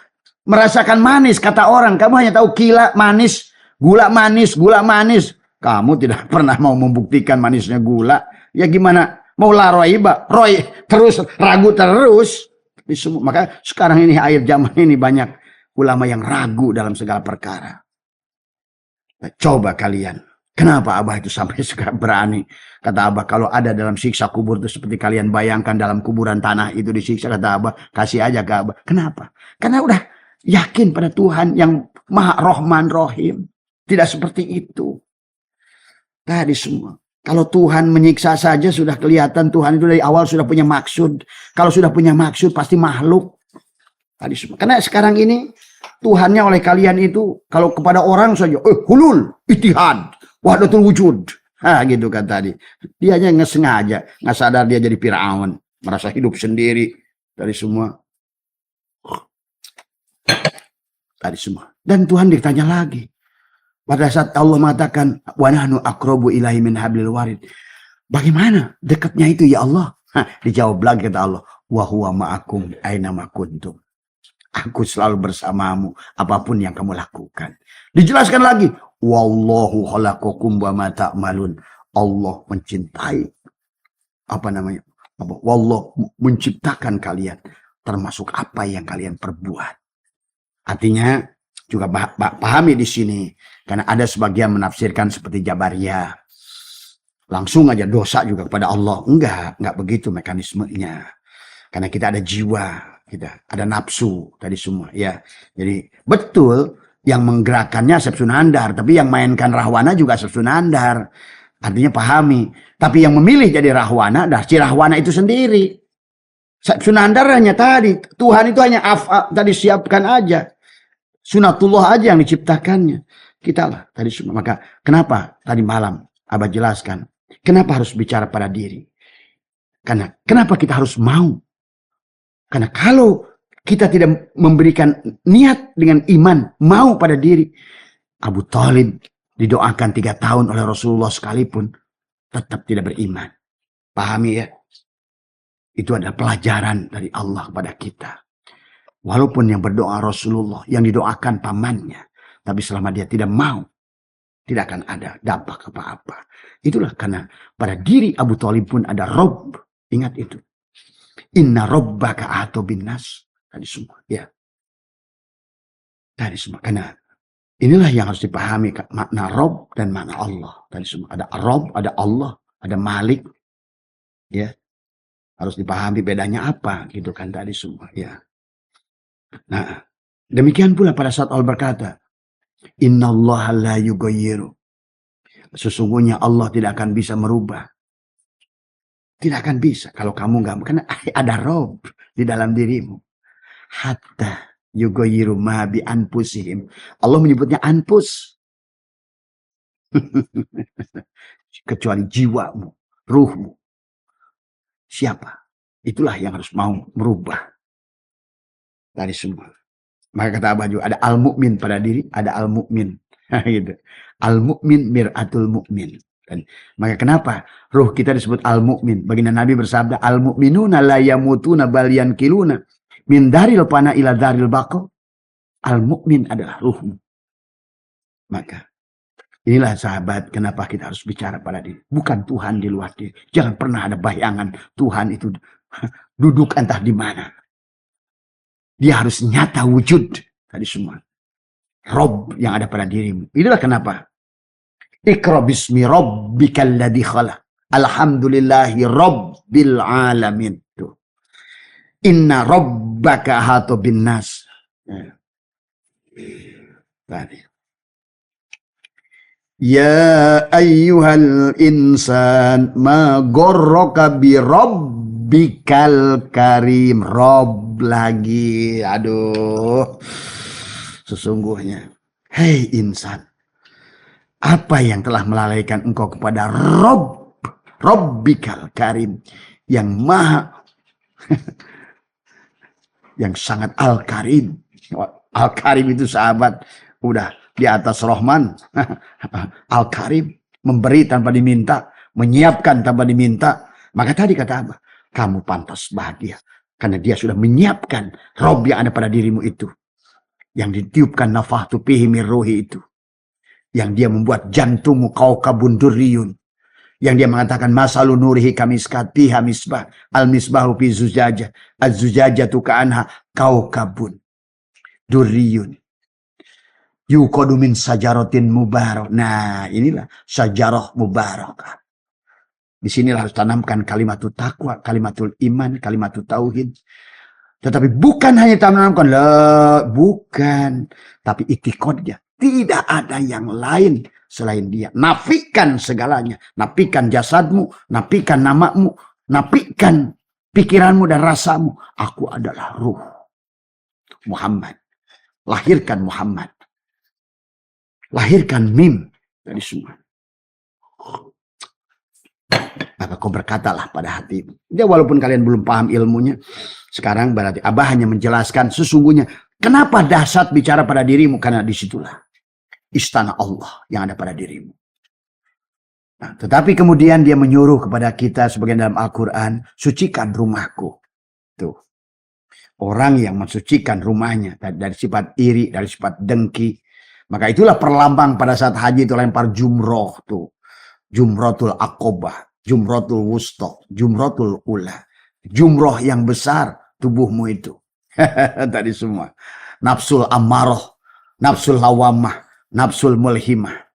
merasakan manis kata orang kamu hanya tahu gula manis kamu tidak pernah mau membuktikan manisnya gula ya gimana mau la raiba terus ragu terus maka sekarang ini akhir zaman ini banyak ulama yang ragu dalam segala perkara. Nah, coba kalian. Kenapa Abah itu sampai suka berani? Kata Abah, kalau ada dalam siksa kubur itu seperti kalian bayangkan dalam kuburan tanah itu disiksa. Kata Abah, kasih aja ke Abah. Kenapa? Karena udah yakin pada Tuhan yang Maha Rahman Rahim. Tidak seperti itu. Tadi semua. Kalau Tuhan menyiksa saja sudah kelihatan Tuhan itu dari awal sudah punya maksud. Kalau sudah punya maksud pasti makhluk. Tadi semua. Karena sekarang ini Tuhannya oleh kalian itu kalau kepada orang saja hulul ittihad wahdatul wujud gitu kan tadi dia hanya nggak sengaja nggak sadar dia jadi Firaun merasa hidup sendiri dari semua tadi semua dan Tuhan ditanya lagi pada saat Allah mengatakan wa nahnu aqrabu ilaihi min hablil warid bagaimana dekatnya itu ya Allah dijawab lagi kata Allah wa huwa ma'akum aina ma kuntum. Aku selalu bersamamu apapun yang kamu lakukan. Dijelaskan lagi, wallahu khalaqakum wa ma ta'malun. Allah mencintai wallah menciptakan kalian termasuk apa yang kalian perbuat. Artinya juga pahami di sini karena ada sebagian menafsirkan seperti Jabariyah. Langsung aja dosa juga kepada Allah. Enggak begitu mekanismenya. Karena kita ada jiwa. Kita ada nafsu tadi semua ya. Jadi betul yang menggerakkannya Asep Sunandar, tapi yang mainkan Rahwana juga Asep Sunandar. Artinya pahami. Tapi yang memilih jadi Rahwana, si Rahwana itu sendiri. Asep Sunandar hanya tadi Tuhan itu hanya tadi siapkan aja. Sunatullah aja yang diciptakannya. Kita lah tadi semua. Maka kenapa tadi malam Abah jelaskan, kenapa harus bicara pada diri? Karena kenapa kita harus mau Karena kalau kita tidak memberikan niat dengan iman, mau pada diri, Abu Thalib didoakan 3 tahun oleh Rasulullah sekalipun, tetap tidak beriman. Pahami ya? Itu adalah pelajaran dari Allah kepada kita. Walaupun yang berdoa Rasulullah, yang didoakan pamannya, tapi selama dia tidak mau, tidak akan ada dampak apa-apa. Itulah karena pada diri Abu Thalib pun ada Rob. Ingat itu. Inna Rabbaka ahata binnas. Tadi semua. Ya. Tadi semua. Karena inilah yang harus dipahami. Makna Rob dan makna Allah. Tadi semua. Ada Rob, ada Allah, ada Malik. Ya. Harus dipahami bedanya apa. Gitu kan tadi semua. Ya. Nah. Demikian pula pada saat Allah berkata. Inna Allah la yughayyiru. Sesungguhnya Allah tidak akan bisa merubah. Tidak akan bisa. Kalau kamu nggak, karena ada Rob di dalam dirimu. Hatta yughayyiru ma bi anfusihim. Allah menyebutnya anfus. Kecuali jiwamu, ruhmu. Siapa? Itulah yang harus mau merubah. Dari semua. Maka kata Abah juga, ada al-mu'min pada diri, ada al-mu'min. Gitu. Al-mu'min mir'atul mu'min. Dan, maka kenapa ruh kita disebut al-mu'min? Baginda Nabi bersabda, al-mu'minuna la yamutuna bal yankiluna min daril pana ila daril baqo. Al-mu'min adalah ruhmu. Maka inilah sahabat, kenapa kita harus bicara pada diri. Bukan Tuhan di luar diri. Jangan pernah ada bayangan Tuhan itu duduk entah di mana. Dia harus nyata wujud. Tadi semua. Rob yang ada pada dirimu. Itulah kenapa. Iqra bismi rabbikal ladzi khalaq. Alhamdulillahi rabbil alamin. Tuh. Inna rabbaka ahata binnas. Tadi. Ya ayyuhal insan ma gharraka bi rabbikal karim. Rob lagi. Aduh. Sesungguhnya. Hei insan. Apa yang telah melalaikan engkau kepada Rabbikal karim. Yang maha. Yang sangat al-karim. Al-karim itu sahabat. Udah di atas Rahman. Al-karim. Memberi tanpa diminta. Menyiapkan tanpa diminta. Maka tadi kata apa? Kamu pantas bahagia. Karena dia sudah menyiapkan Rob yang ada pada dirimu itu. Yang ditiupkan nafahtu fihi min ruhi itu. Yang dia membuat jantungmu kaukabun durriyun. Yang dia mengatakan masalu nurihi kamiskatiha misbah. Al-misbahu fi zujajah. Az-zujajatu ka'anha kaukabun durriyun. Yuqadu min sajaratin mubarak. Nah inilah sajarah mubarakah. Di sinilah harus tanamkan kalimatul taqwa, kalimatul iman, kalimatul tauhid. Tetapi bukan hanya tanamkan, bukan. Tapi itikadnya. Tidak ada yang lain selain dia. Nafikan segalanya. Nafikan jasadmu, nafikan namamu, nafikan pikiranmu dan rasamu. Aku adalah ruh Muhammad. Lahirkan Muhammad. Lahirkan mim dari semua. Maka kau berkatalah pada hatimu. Ya walaupun kalian belum paham ilmunya. Sekarang berarti Abah hanya menjelaskan sesungguhnya. Kenapa dahsyat bicara pada dirimu? Karena disitulah istana Allah yang ada pada dirimu. Nah, tetapi kemudian dia menyuruh kepada kita sebagian dalam Al-Quran. Sucikan rumahku. Tuh. Orang yang mensucikan rumahnya. Dari sifat iri, dari sifat dengki. Maka itulah perlambang pada saat haji itu lempar jumroh tuh. Jumrotul Aqobah. Jumrotul Wusta. Jumrotul Ula. Jumroh yang besar tubuhmu itu. Tadi semua. Nafsul Ammaroh. Nafsul Lawamah. Nafsul Mulhimah.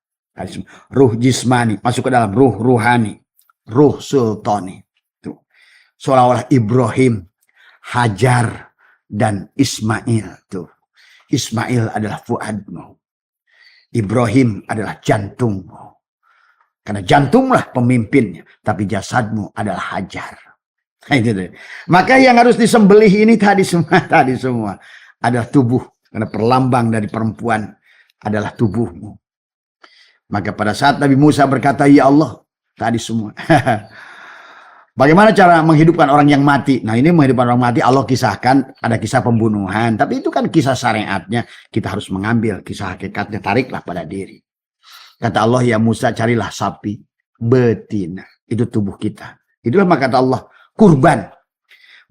Ruh jismani. Masuk ke dalam ruh ruhani. Ruh sultani. Tuh. Seolah-olah Ibrahim. Hajar. Dan Ismail. Tuh. Ismail adalah fuadmu. Ibrahim adalah jantungmu. Karena jantunglah pemimpinnya. Tapi jasadmu adalah Hajar. Maka yang harus disembelih ini tadi semua adalah tubuh. Karena perlambang dari perempuan adalah tubuhmu. Maka pada saat Nabi Musa berkata, ya Allah. Tadi semua. Bagaimana cara menghidupkan orang yang mati? Nah, ini menghidupkan orang mati Allah kisahkan ada kisah pembunuhan, tapi itu kan kisah syariatnya. Kita harus mengambil kisah hakikatnya, tariklah pada diri. Kata Allah, ya Musa, carilah sapi betina. Itu tubuh kita. Itulah maka kata Allah, kurban.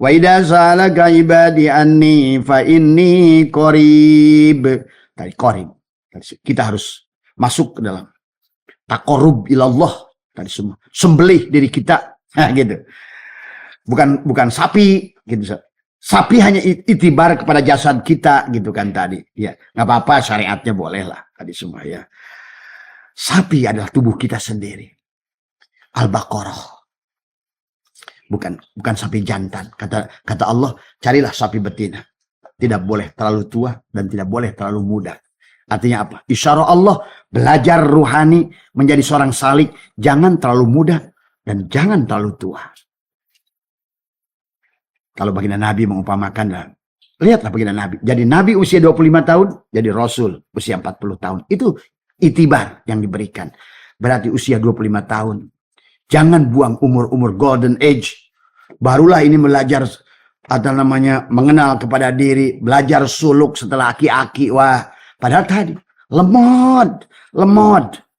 Wa idza salaka ibadi anni fa inni qarib. Tadi qarib. Kita harus masuk ke dalam taqarrub ilallah tadi semua. Sembelih diri kita. Nah, gitu. Bukan sapi gitu. Sapi hanya itibar kepada jasad kita gitu kan tadi. Ya, nggak apa-apa syariatnya boleh lah tadi semua ya. Sapi adalah tubuh kita sendiri. Al-Baqarah. Bukan sapi jantan. Kata Allah, carilah sapi betina. Tidak boleh terlalu tua dan tidak boleh terlalu muda. Artinya apa? Isyarah Allah, belajar ruhani menjadi seorang salik, jangan terlalu muda dan jangan terlalu tua. Kalau baginda Nabi mengumpamakan, lihatlah baginda Nabi. Jadi Nabi usia 25 tahun, jadi Rasul usia 40 tahun. Itu itibar yang diberikan. Berarti usia 25 tahun. Jangan buang umur-umur golden age. Barulah ini belajar atau namanya mengenal kepada diri, belajar suluk setelah aki-aki. Wah, padahal tadi lemot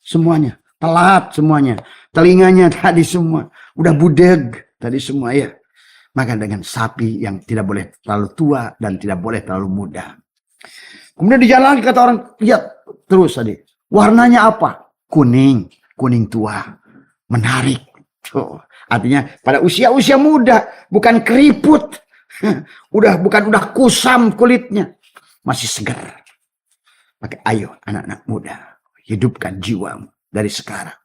semuanya, telat semuanya. Telinganya tadi semua udah budeg tadi semua ya. Maka dengan sapi yang tidak boleh terlalu tua dan tidak boleh terlalu muda. Kemudian di jalan kata orang, lihat terus tadi. Warnanya apa? Kuning tua. Menarik. Tuh. Artinya pada usia-usia muda, bukan keriput. Udah kusam kulitnya. Masih segar. Maka ayo anak-anak muda, hidupkan jiwamu dari sekarang.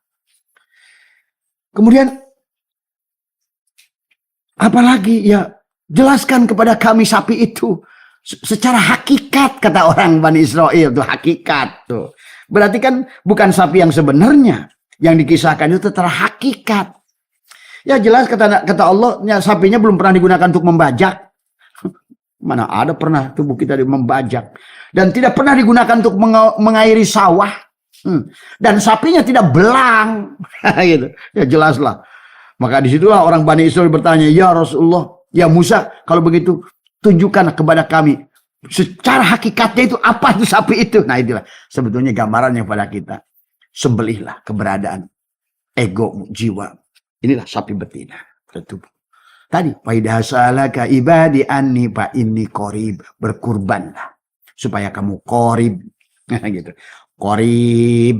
Kemudian apalagi ya, jelaskan kepada kami sapi itu secara hakikat, kata orang Bani Israel itu hakikat tuh. Berarti kan bukan sapi yang sebenarnya yang dikisahkan itu secara hakikat. Ya jelas kata Allah, ya, sapinya belum pernah digunakan untuk membajak. Mana ada pernah tubuh kita membajak. Dan tidak pernah digunakan untuk mengairi sawah. Dan sapinya tidak belang. Gitu. Ya jelaslah. Maka disitulah orang Bani Israel bertanya, ya Rasulullah, ya Musa, kalau begitu tunjukkan kepada kami secara hakikatnya itu apa itu sapi itu. Nah itulah sebetulnya gambarannya pada kita. Sembelihlah keberadaan ego, jiwa. Inilah sapi betina. Tubuh. Tadi, faidasalaka ibadi anni fa inni qarib, berkurbanlah supaya kamu qarib. Gitu. Qarib.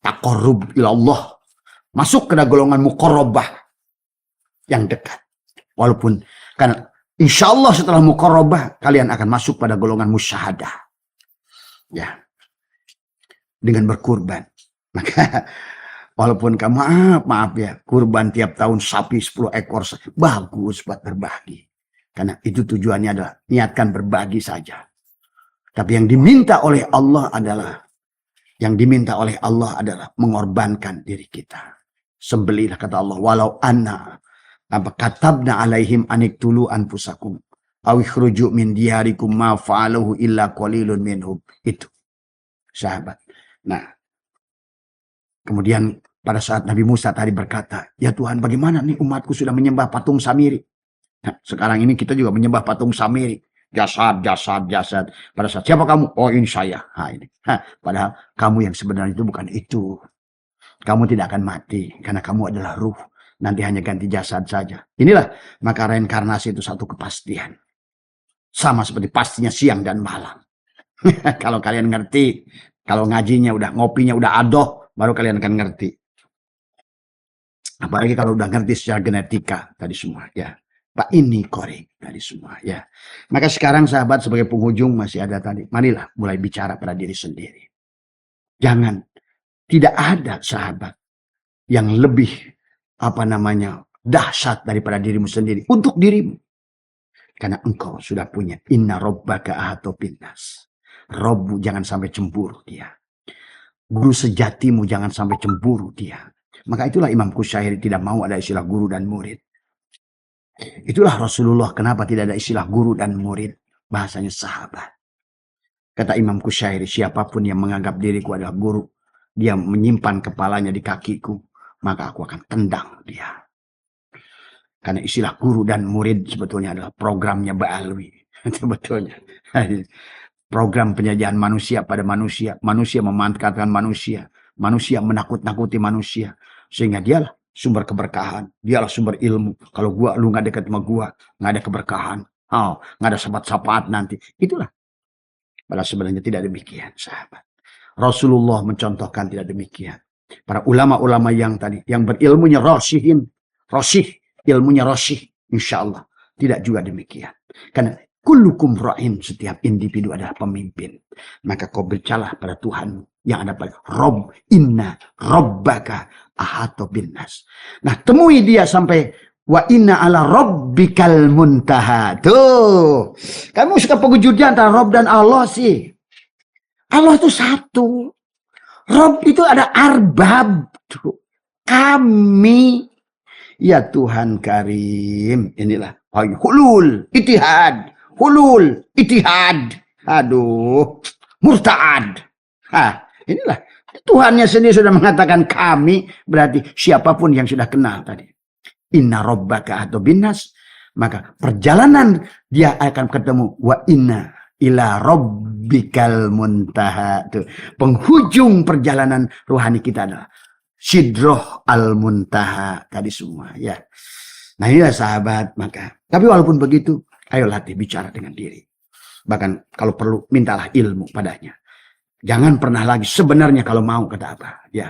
Taqarrub ilallah. Masuk ke golongan muqarrabah yang dekat. Walaupun karena insya Allah setelah muqarrabah kalian akan masuk pada golongan musyahadah. Ya. Dengan berkurban. Maka walaupun kamu maaf ya, kurban tiap tahun sapi 10 ekor bagus buat berbagi. Karena itu tujuannya adalah niatkan berbagi saja. Tapi yang diminta oleh Allah adalah mengorbankan diri kita. Sembelihlah kata Allah, walau anna katabna alaihim aniktulu anfusakum aw ikhruju min diyarikum ma fa'aluhu illa qalilun minhum. Itu sahabat. Nah, kemudian pada saat Nabi Musa tadi berkata, ya Tuhan, bagaimana nih umatku sudah menyembah patung Samiri. Nah, sekarang ini kita juga menyembah patung Samiri. Jasad. Pada saat siapa kamu? Oh ini saya. Nah, ini. Padahal kamu yang sebenarnya itu bukan itu. Kamu tidak akan mati karena kamu adalah ruh. Nanti hanya ganti jasad saja. Inilah maka reinkarnasi itu satu kepastian. Sama seperti pastinya siang dan malam. Kalau kalian ngerti, kalau ngajinya udah, ngopinya udah adoh, baru kalian akan ngerti. Apalagi kalau udah ngerti secara genetika tadi semua ya. Pak ini korek tadi semua ya. Maka sekarang sahabat sebagai penghujung masih ada tadi. Marilah mulai bicara pada diri sendiri. Jangan, tidak ada sahabat yang lebih dahsyat daripada dirimu sendiri untuk dirimu. Karena engkau sudah punya inna rabbaka ahata binnas. Robbu jangan sampai cemburu dia. Guru sejatimu jangan sampai cemburu dia. Maka itulah Imam Kusyairi tidak mau ada istilah guru dan murid. Itulah Rasulullah kenapa tidak ada istilah guru dan murid. Bahasanya sahabat. Kata Imam Kusyairi, siapapun yang menganggap diriku adalah guru, dia menyimpan kepalanya di kakiku, maka aku akan tendang dia. Karena istilah guru dan murid sebetulnya adalah programnya Ba'alwi. Sebetulnya. Program penjajahan manusia pada manusia. Manusia memanfaatkan manusia. Manusia menakut-nakuti manusia. Sehingga dialah sumber keberkahan. Dialah sumber ilmu. Kalau lu gak dekat sama gua, gak ada keberkahan. Oh, gak ada syafaat-syafaat nanti. Itulah. Padahal sebenarnya tidak demikian, sahabat. Rasulullah mencontohkan tidak demikian. Para ulama-ulama yang tadi, yang berilmunya rosyihin. Rosyih. Ilmunya rosyih, insya Allah. Tidak juga demikian. Karena kullukum ra'in, setiap individu adalah pemimpin. Maka kau bercalah pada Tuhan yang ada pada Rob, inna Rabbaka ahata bin nas. Nah, temui dia sampai wa inna ala rabbikal muntaha. Tuh. Kamu suka pengujudan antara Rob dan Allah sih. Allah itu satu. Rob itu ada arbab. Tuh. Kami. Ya Tuhan Karim, inilah hulul, itihad, hulul, itihad, aduh, murta'ad. Inilah Tuhannya sendiri sudah mengatakan kami, berarti siapapun yang sudah kenal tadi. Inna rabbaka atau binas, maka perjalanan dia akan ketemu wa inna ila rabbikal muntaha. Tuh. Penghujung perjalanan rohani kita adalah Sidroh al-muntaha tadi semua ya. Nah inilah sahabat maka. Tapi walaupun begitu, ayo latih bicara dengan diri. Bahkan kalau perlu mintalah ilmu padanya. Jangan pernah lagi sebenarnya kalau mau kata apa ya.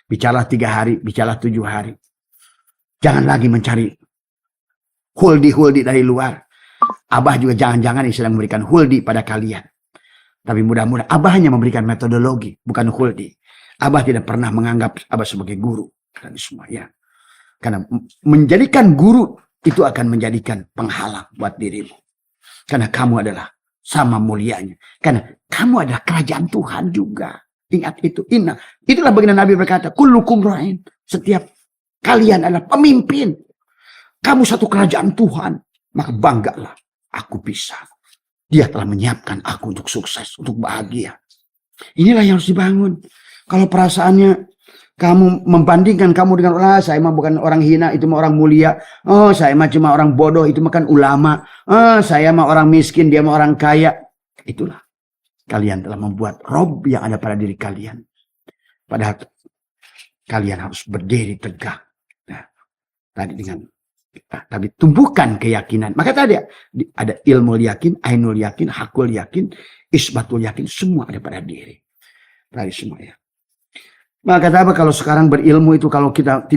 Bicaralah 3 hari, bicaralah 7 hari. Jangan lagi mencari huldi dari luar. Abah juga jangan-jangan yang sedang memberikan huldi pada kalian. Tapi mudah-mudahan Abah hanya memberikan metodologi, bukan huldi. Abah tidak pernah menganggap Abah sebagai guru. Dan semua ya. Karena menjadikan guru itu akan menjadikan penghalang buat dirimu. Karena kamu adalah sama mulianya. Karena kamu adalah kerajaan Tuhan juga. Ingat itu. Itulah baginda Nabi berkata, kullukum ra'in. Setiap kalian adalah pemimpin. Kamu satu kerajaan Tuhan. Maka banggalah. Aku bisa. Dia telah menyiapkan aku untuk sukses, untuk bahagia. Inilah yang harus dibangun. Kalau perasaannya kamu membandingkan kamu dengan orang, saya mah bukan orang hina, itu mah orang mulia. Oh, saya mah cuma orang bodoh, itu mah kan ulama. Oh, saya mah orang miskin, dia mah orang kaya. Itulah. Kalian telah membuat Rob yang ada pada diri kalian. Padahal kalian harus berdiri tegak. Nah, tadi tapi tumbuhkan keyakinan. Maka tadi ada ilmu yakin, ainul yakin, hakul yakin, isbatul yakin, semua ada pada diri. Tadi semua ya. Maka kata Abah kalau sekarang berilmu itu kalau kita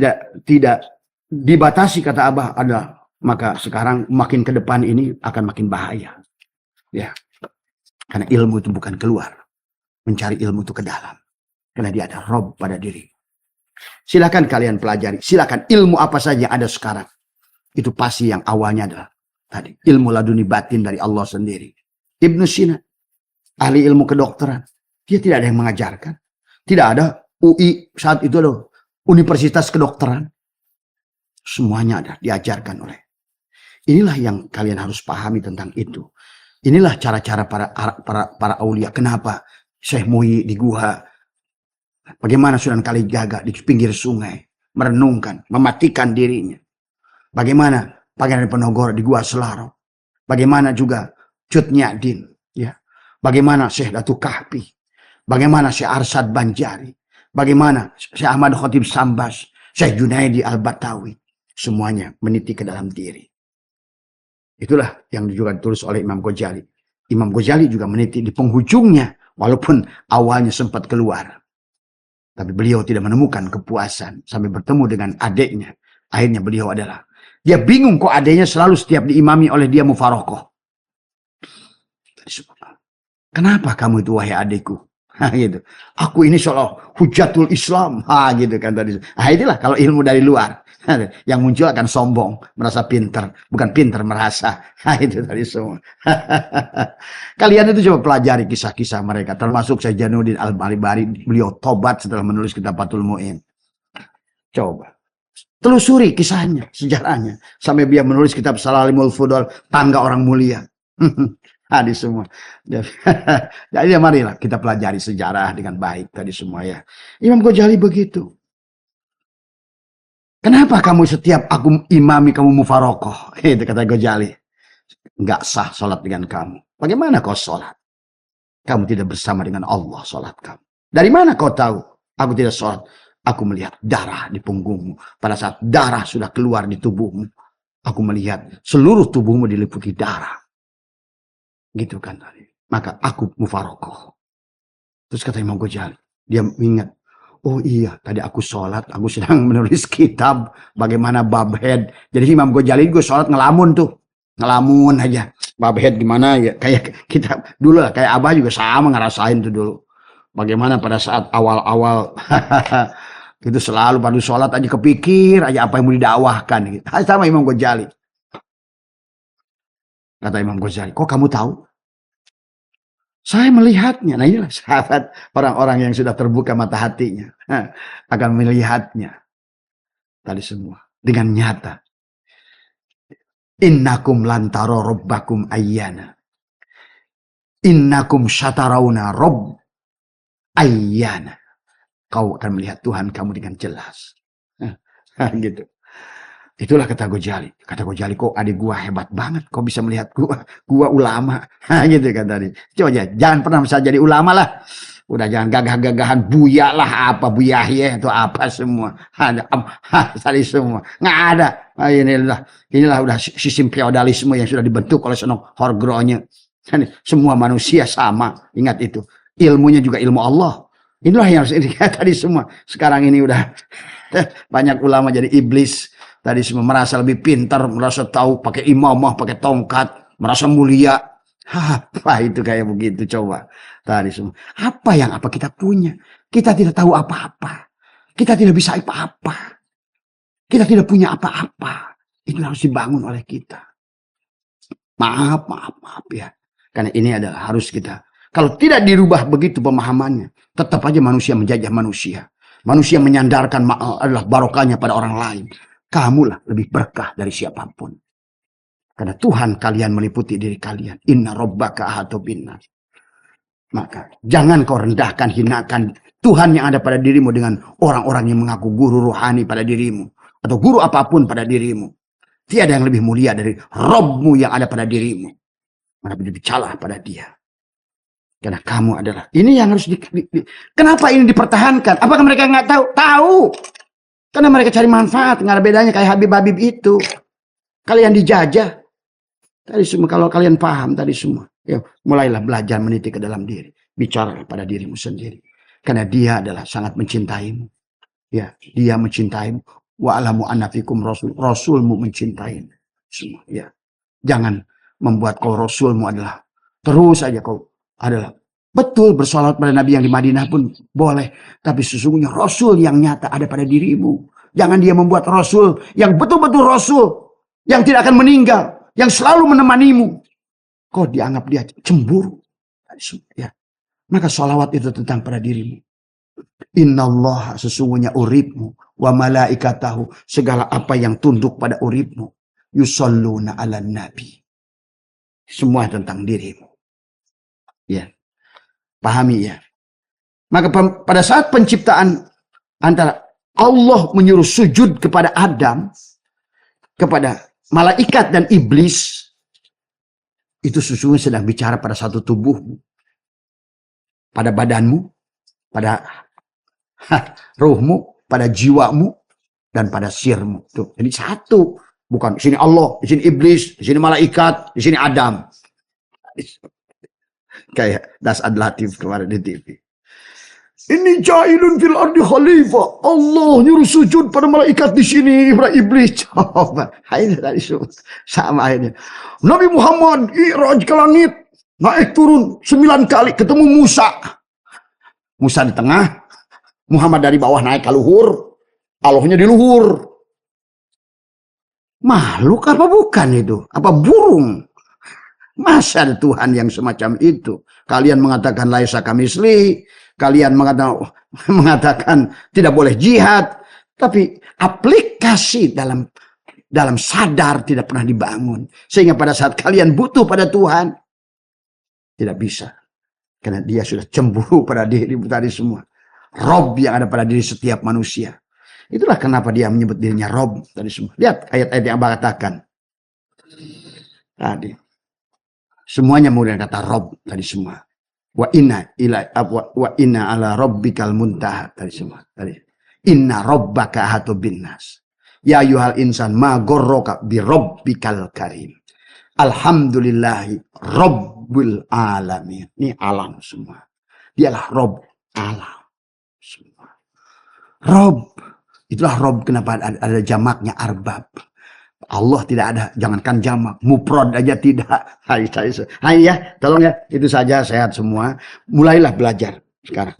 tidak dibatasi kata Abah ada maka sekarang makin ke depan ini akan makin bahaya. Ya. Karena ilmu itu bukan keluar. Mencari ilmu itu ke dalam. Karena dia ada Rob pada diri. Silakan kalian pelajari. Silakan ilmu apa saja yang ada sekarang. Itu pasti yang awalnya adalah tadi ilmu laduni batin dari Allah sendiri. Ibnu Sina, ahli ilmu kedokteran. Dia tidak ada yang mengajarkan. Tidak ada UI saat itu loh, Universitas Kedokteran. Semuanya ada diajarkan oleh. Inilah yang kalian harus pahami tentang itu. Inilah cara-cara para aulia. Kenapa Syekh Muhyi di gua? Bagaimana Sunan Kalijaga di pinggir sungai merenungkan, mematikan dirinya. Bagaimana Pangeran Diponegoro di gua Selarong. Bagaimana juga Cut Nyadin, ya. Bagaimana Syekh Datuk Kahfi. Bagaimana Syekh Arsad Banjari. Bagaimana Syekh Ahmad Khotib Sambas, Syekh Junaidi Al-Batawi. Semuanya meniti ke dalam diri. Itulah yang juga ditulis oleh Imam Ghazali. Imam Ghazali juga meniti di penghujungnya. Walaupun awalnya sempat keluar. Tapi beliau tidak menemukan kepuasan. Sampai bertemu dengan adiknya. Akhirnya beliau adalah. Dia bingung kok adiknya selalu setiap diimami oleh dia mufarokoh. Kenapa kamu itu wahai adikku? Gitu. Aku ini seolah hujatul Islam. Gitu kan tadi. Itulah kalau ilmu dari luar. Yang muncul akan sombong. Merasa pinter. Bukan pinter, merasa. Itu tadi semua. Kalian itu coba pelajari kisah-kisah mereka. Termasuk Syekh Jainuddin Al-Balibari. Beliau tobat setelah menulis kitab Fathul Mu'in. Coba. Telusuri kisahnya, sejarahnya. Sampai dia menulis kitab Salalimul Fudol. Tangga orang mulia. Hadis semua. Jadi ya marilah kita pelajari sejarah dengan baik tadi semua ya. Imam Ghazali begitu. Kenapa kamu setiap aku imami kamu mufarokoh? Itu kata Ghazali. Enggak sah sholat dengan kamu. Bagaimana kau sholat? Kamu tidak bersama dengan Allah sholat kamu. Dari mana kau tahu? Aku tidak sholat. Aku melihat darah di punggungmu. Pada saat darah sudah keluar di tubuhmu, aku melihat seluruh tubuhmu diliputi darah. Gitu kan tadi. Maka aku mufarokoh. Terus kata Imam Ghazali, dia ingat, oh iya, tadi aku sholat, aku sedang menulis kitab bagaimana babhead. Jadi Imam Ghazali gue sholat ngelamun tuh, ngelamun aja. Babhead gimana ya? Kayak kita dulu lah, kayak Abah juga sama ngerasain tuh dulu. Bagaimana pada saat awal-awal itu selalu pada sholat aja kepikir aja apa yang mau didakwahkan. Gitu. Sama Imam Ghazali. Kata Imam Ghazali, kok kamu tahu? Saya melihatnya. Nah inilah sahabat orang-orang yang sudah terbuka mata hatinya. Akan melihatnya. Tadi semua. Dengan nyata. Innakum lantaro robbakum ayyana. Innakum syatarawna robb ayyana. Kau akan melihat Tuhan kamu dengan jelas. Gitu. Itulah kata Ghazali. Kata Ghazali, kok adik gua hebat banget. Kok bisa melihat gua? Gua ulama. Gitu kan tadi. Coba aja, jangan pernah bisa jadi ulama lah. Udah jangan gagah-gagahan buya lah apa buya itu apa semua. Ada tadi semua. Nggak ada. Inilah udah sistem feodalisme yang sudah dibentuk oleh Senok Horgronya. Semua manusia sama. Ingat itu. Ilmunya juga ilmu Allah. Inilah yang harus dilihat tadi semua. Sekarang ini udah banyak ulama jadi iblis. Tadi semua merasa lebih pintar, merasa tahu, pakai imamah, pakai tongkat, merasa mulia. Apa itu kayak begitu coba. Tadi semua. Apa kita punya? Kita tidak tahu apa-apa. Kita tidak bisa apa-apa. Kita tidak punya apa-apa. Itu harus dibangun oleh kita. Maaf ya. Karena ini adalah harus kita. Kalau tidak dirubah begitu pemahamannya, tetap aja manusia menjajah manusia. Manusia menyandarkan adalah barokahnya pada orang lain. Kamulah lebih berkah dari siapapun. Karena Tuhan kalian meliputi diri kalian. Inna rabbaka ahatu binnas. Maka jangan kau rendahkan, hinakan Tuhan yang ada pada dirimu dengan orang-orang yang mengaku guru rohani pada dirimu. Atau guru apapun pada dirimu. Tiada yang lebih mulia dari Rabbmu yang ada pada dirimu. Maka berbicara pada dia. Karena kamu adalah. Ini yang harus kenapa ini dipertahankan? Apakah mereka nggak tahu? Tahu. Karena mereka cari manfaat, nggak ada bedanya kayak Habib-Habib itu. Kalian dijajah. Tadi semua kalau kalian paham tadi semua. Ya, mulailah belajar meniti ke dalam diri. Bicara pada dirimu sendiri. Karena dia adalah sangat mencintaimu. Ya, dia mencintaimu. Wa alamu anna fikum rasul. Rasulmu mencintaimu. Semua, ya. Jangan membuat kau rasulmu adalah terus saja kau adalah betul bersolat pada Nabi yang di Madinah pun boleh. Tapi sesungguhnya Rasul yang nyata ada pada dirimu. Jangan dia membuat Rasul yang betul-betul Rasul. Yang tidak akan meninggal. Yang selalu menemanimu. Kau dianggap dia cemburu. Ya. Maka sholawat itu tentang pada dirimu. Innallaha sesungguhnya uribmu. Wa malaikatahu. Segala apa yang tunduk pada uribmu. Yusalluna ala nabi. Semua tentang dirimu. Ya. Pahami ya. Maka pada saat penciptaan antara Allah menyuruh sujud kepada Adam, kepada malaikat dan iblis, itu sesungguhnya sedang bicara pada satu tubuhmu, pada badanmu, pada ruhmu, pada jiwamu, dan pada sirmu. Tuh, jadi satu. Bukan di sini Allah, di sini iblis, di sini malaikat, di sini Adam. Kayak Das Adlatif kemarin di TV. Ini jahilun fil ardi khalifah. Allah nyuruh sujud pada malaikat di sini, pada iblis. Coba, ini tadi sama ini. Nabi Muhammad i'raj ke langit, naik turun 9 kali ketemu Musa. Musa di tengah, Muhammad dari bawah naik ke luhur, Allahnya di luhur. Makhluk apa bukan itu? Apa burung? Masa ada Tuhan yang semacam itu? Kalian mengatakan laisa kamisli, kalian mengatakan tidak boleh jihad, tapi aplikasi dalam sadar tidak pernah dibangun. Sehingga pada saat kalian butuh pada Tuhan, tidak bisa. Karena dia sudah cemburu pada diri tadi semua. Rob yang ada pada diri setiap manusia. Itulah kenapa dia menyebut dirinya Rob tadi semua. Lihat ayat-ayat yang Abah katakan tadi. Semuanya menggunakan kata Rob tadi semua. Wa inna ala rabbikal muntaha tadi semua. Tadi. Inna rabbaka ahatu bin nas. Ya yuhal insan ma gorroka bi rabbikal karim. Alhamdulillahi Rabbul alamin. Ini alam semua. Dialah Rob alam semua. Rob. Itulah Rob, kenapa ada jamaknya arbab. Allah tidak ada, jangankan jamak, mufrad aja tidak. Hai ya, tolong ya, itu saja, sehat semua. Mulailah belajar sekarang.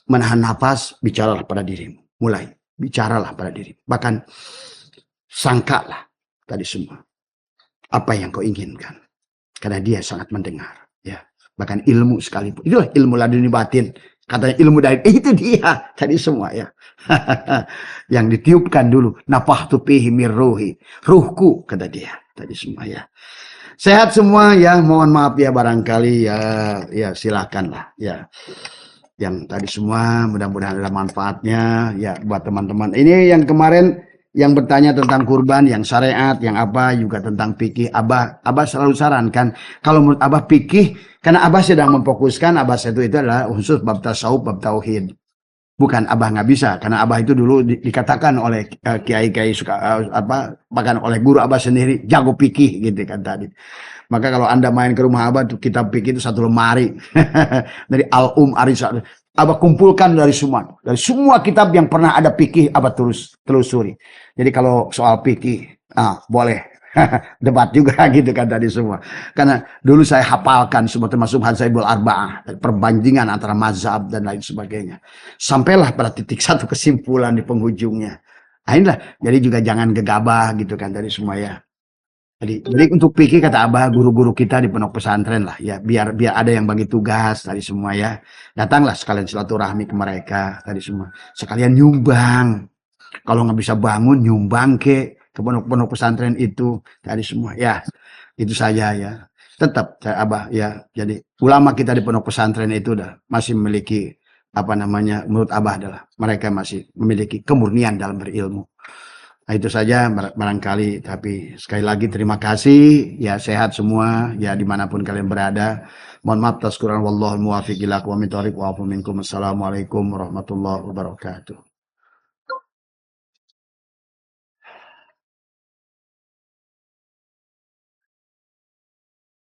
Menahan nafas, bicaralah pada dirimu. Mulai, bicaralah pada dirimu. Bahkan sangkalah tadi semua. Apa yang kau inginkan. Karena dia sangat mendengar. Ya, bahkan ilmu sekalipun. Itulah ilmu laduni batin. Katanya ilmu dari itu dia tadi semua ya. Yang ditiupkan dulu, nafahtu fihi mir ruhi, ruhku kata dia tadi semua ya. Sehat semua ya, mohon maaf ya barangkali ya silakanlah ya. Yang tadi semua mudah-mudahan ada manfaatnya ya buat teman-teman. Ini yang kemarin yang bertanya tentang kurban, yang syariat, yang apa juga tentang fikih. Abah selalu sarankan kalau menurut Abah fikih, karena Abah sedang memfokuskan Abah itu adalah khusus bab tasawuf, bab tauhid. Bukan Abah nggak bisa, karena Abah itu dulu dikatakan oleh kiai-kiai bahkan oleh guru Abah sendiri jago fikih gitu kan tadi. Maka kalau Anda main ke rumah Abah tuh kitab fikih itu satu lemari dari Arisa. Abah kumpulkan dari semua kitab yang pernah ada fikih Abah telusuri. Jadi kalau soal fikih, boleh debat juga gitu kan tadi semua. Karena dulu saya hafalkan semua termasuk Hadzaibul Arba'ah, perbandingan antara mazhab dan lain sebagainya. Sampailah pada titik satu kesimpulan di penghujungnya. Nah inilah, jadi juga jangan gegabah gitu kan tadi semua ya. Jadi untuk fikih kata Abah, guru-guru kita di pondok pesantren lah ya, biar ada yang bagi tugas tadi semua ya. Datanglah sekalian silaturahmi ke mereka tadi semua. Sekalian nyumbang. Kalau nggak bisa bangun nyumbang ke pondok pesantren itu tadi semua ya. Itu saja ya. Tetap Abah ya. Jadi ulama kita di pondok pesantren itu masih memiliki menurut Abah adalah mereka masih memiliki kemurnian dalam berilmu. Nah, itu saja barangkali, tapi sekali lagi terima kasih ya, sehat semua ya dimanapun kalian berada. Mohon maaf atas kurang, wallahul muwaffiq ila aqwamit thoriq wa afu minkum. Assalamualaikum warahmatullahi wabarakatuh.